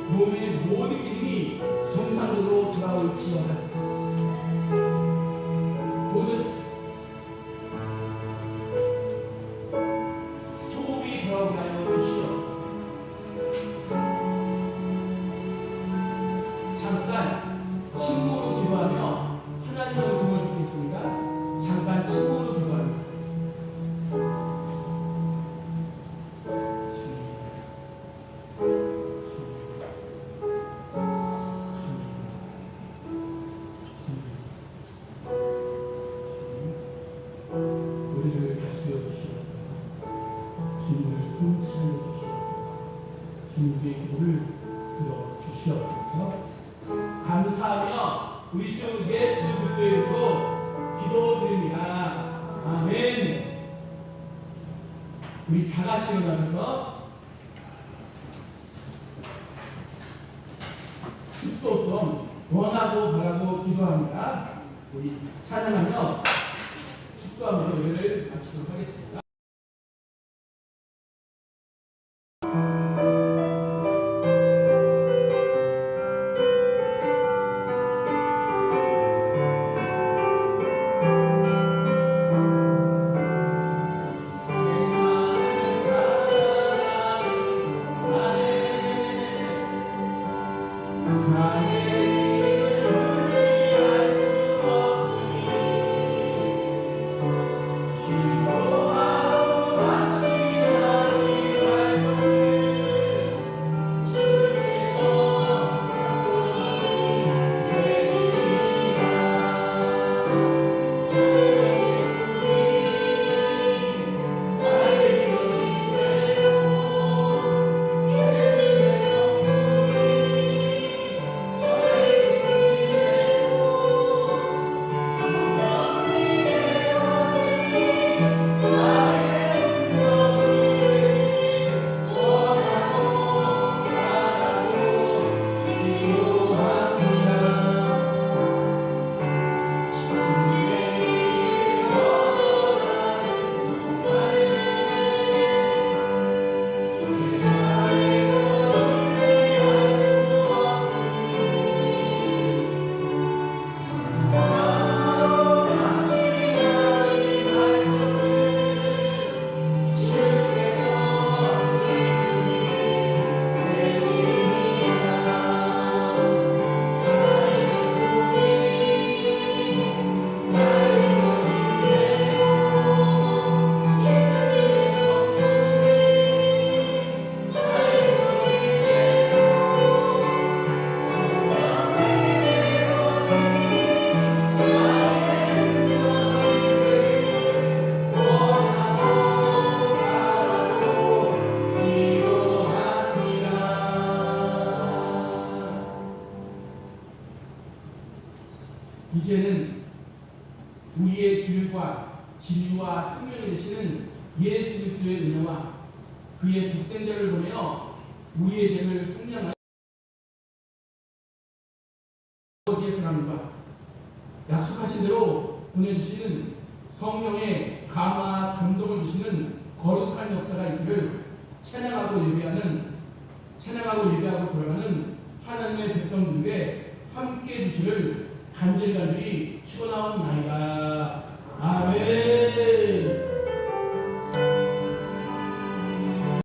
몸의 모든 기능이 정상적으로 돌아올지어다. 모든 소음이 돌아오게 하여 주시옵소서. 잠깐 침묵으로 기도하며 하나님의 음성을 듣겠습니다. 잠깐 침묵으로 기도합니다. 우리를 다스려 주시옵소서. 주님을 통치하여 주시옵소서. 주님의 기도를 들어 주시옵소서. 감사하며 우리 주 예수 그리스도의 이름으로 기도드립니다. 아멘. 우리 다 같이 일어나셔서 그리스도성 원하고 바라고 기도합니다. 우리 찬양하며 축도하며 예배를 마치도록 하겠습니다. 이제는 우리의 길과 진리와 생명이 되시는 예수 그리스도의 은혜와 그의 독생자를 보내어 우리의 죄를 속량하여 아버지의 사랑과 약속하신 대로 보내주시는 성령의 감화 감동을 주시는 거룩한 역사가 있기를 찬양하고 예배하고 돌아가는 하나님의 백성들에게 함께 해주시를 간절히 축원하옵나이다.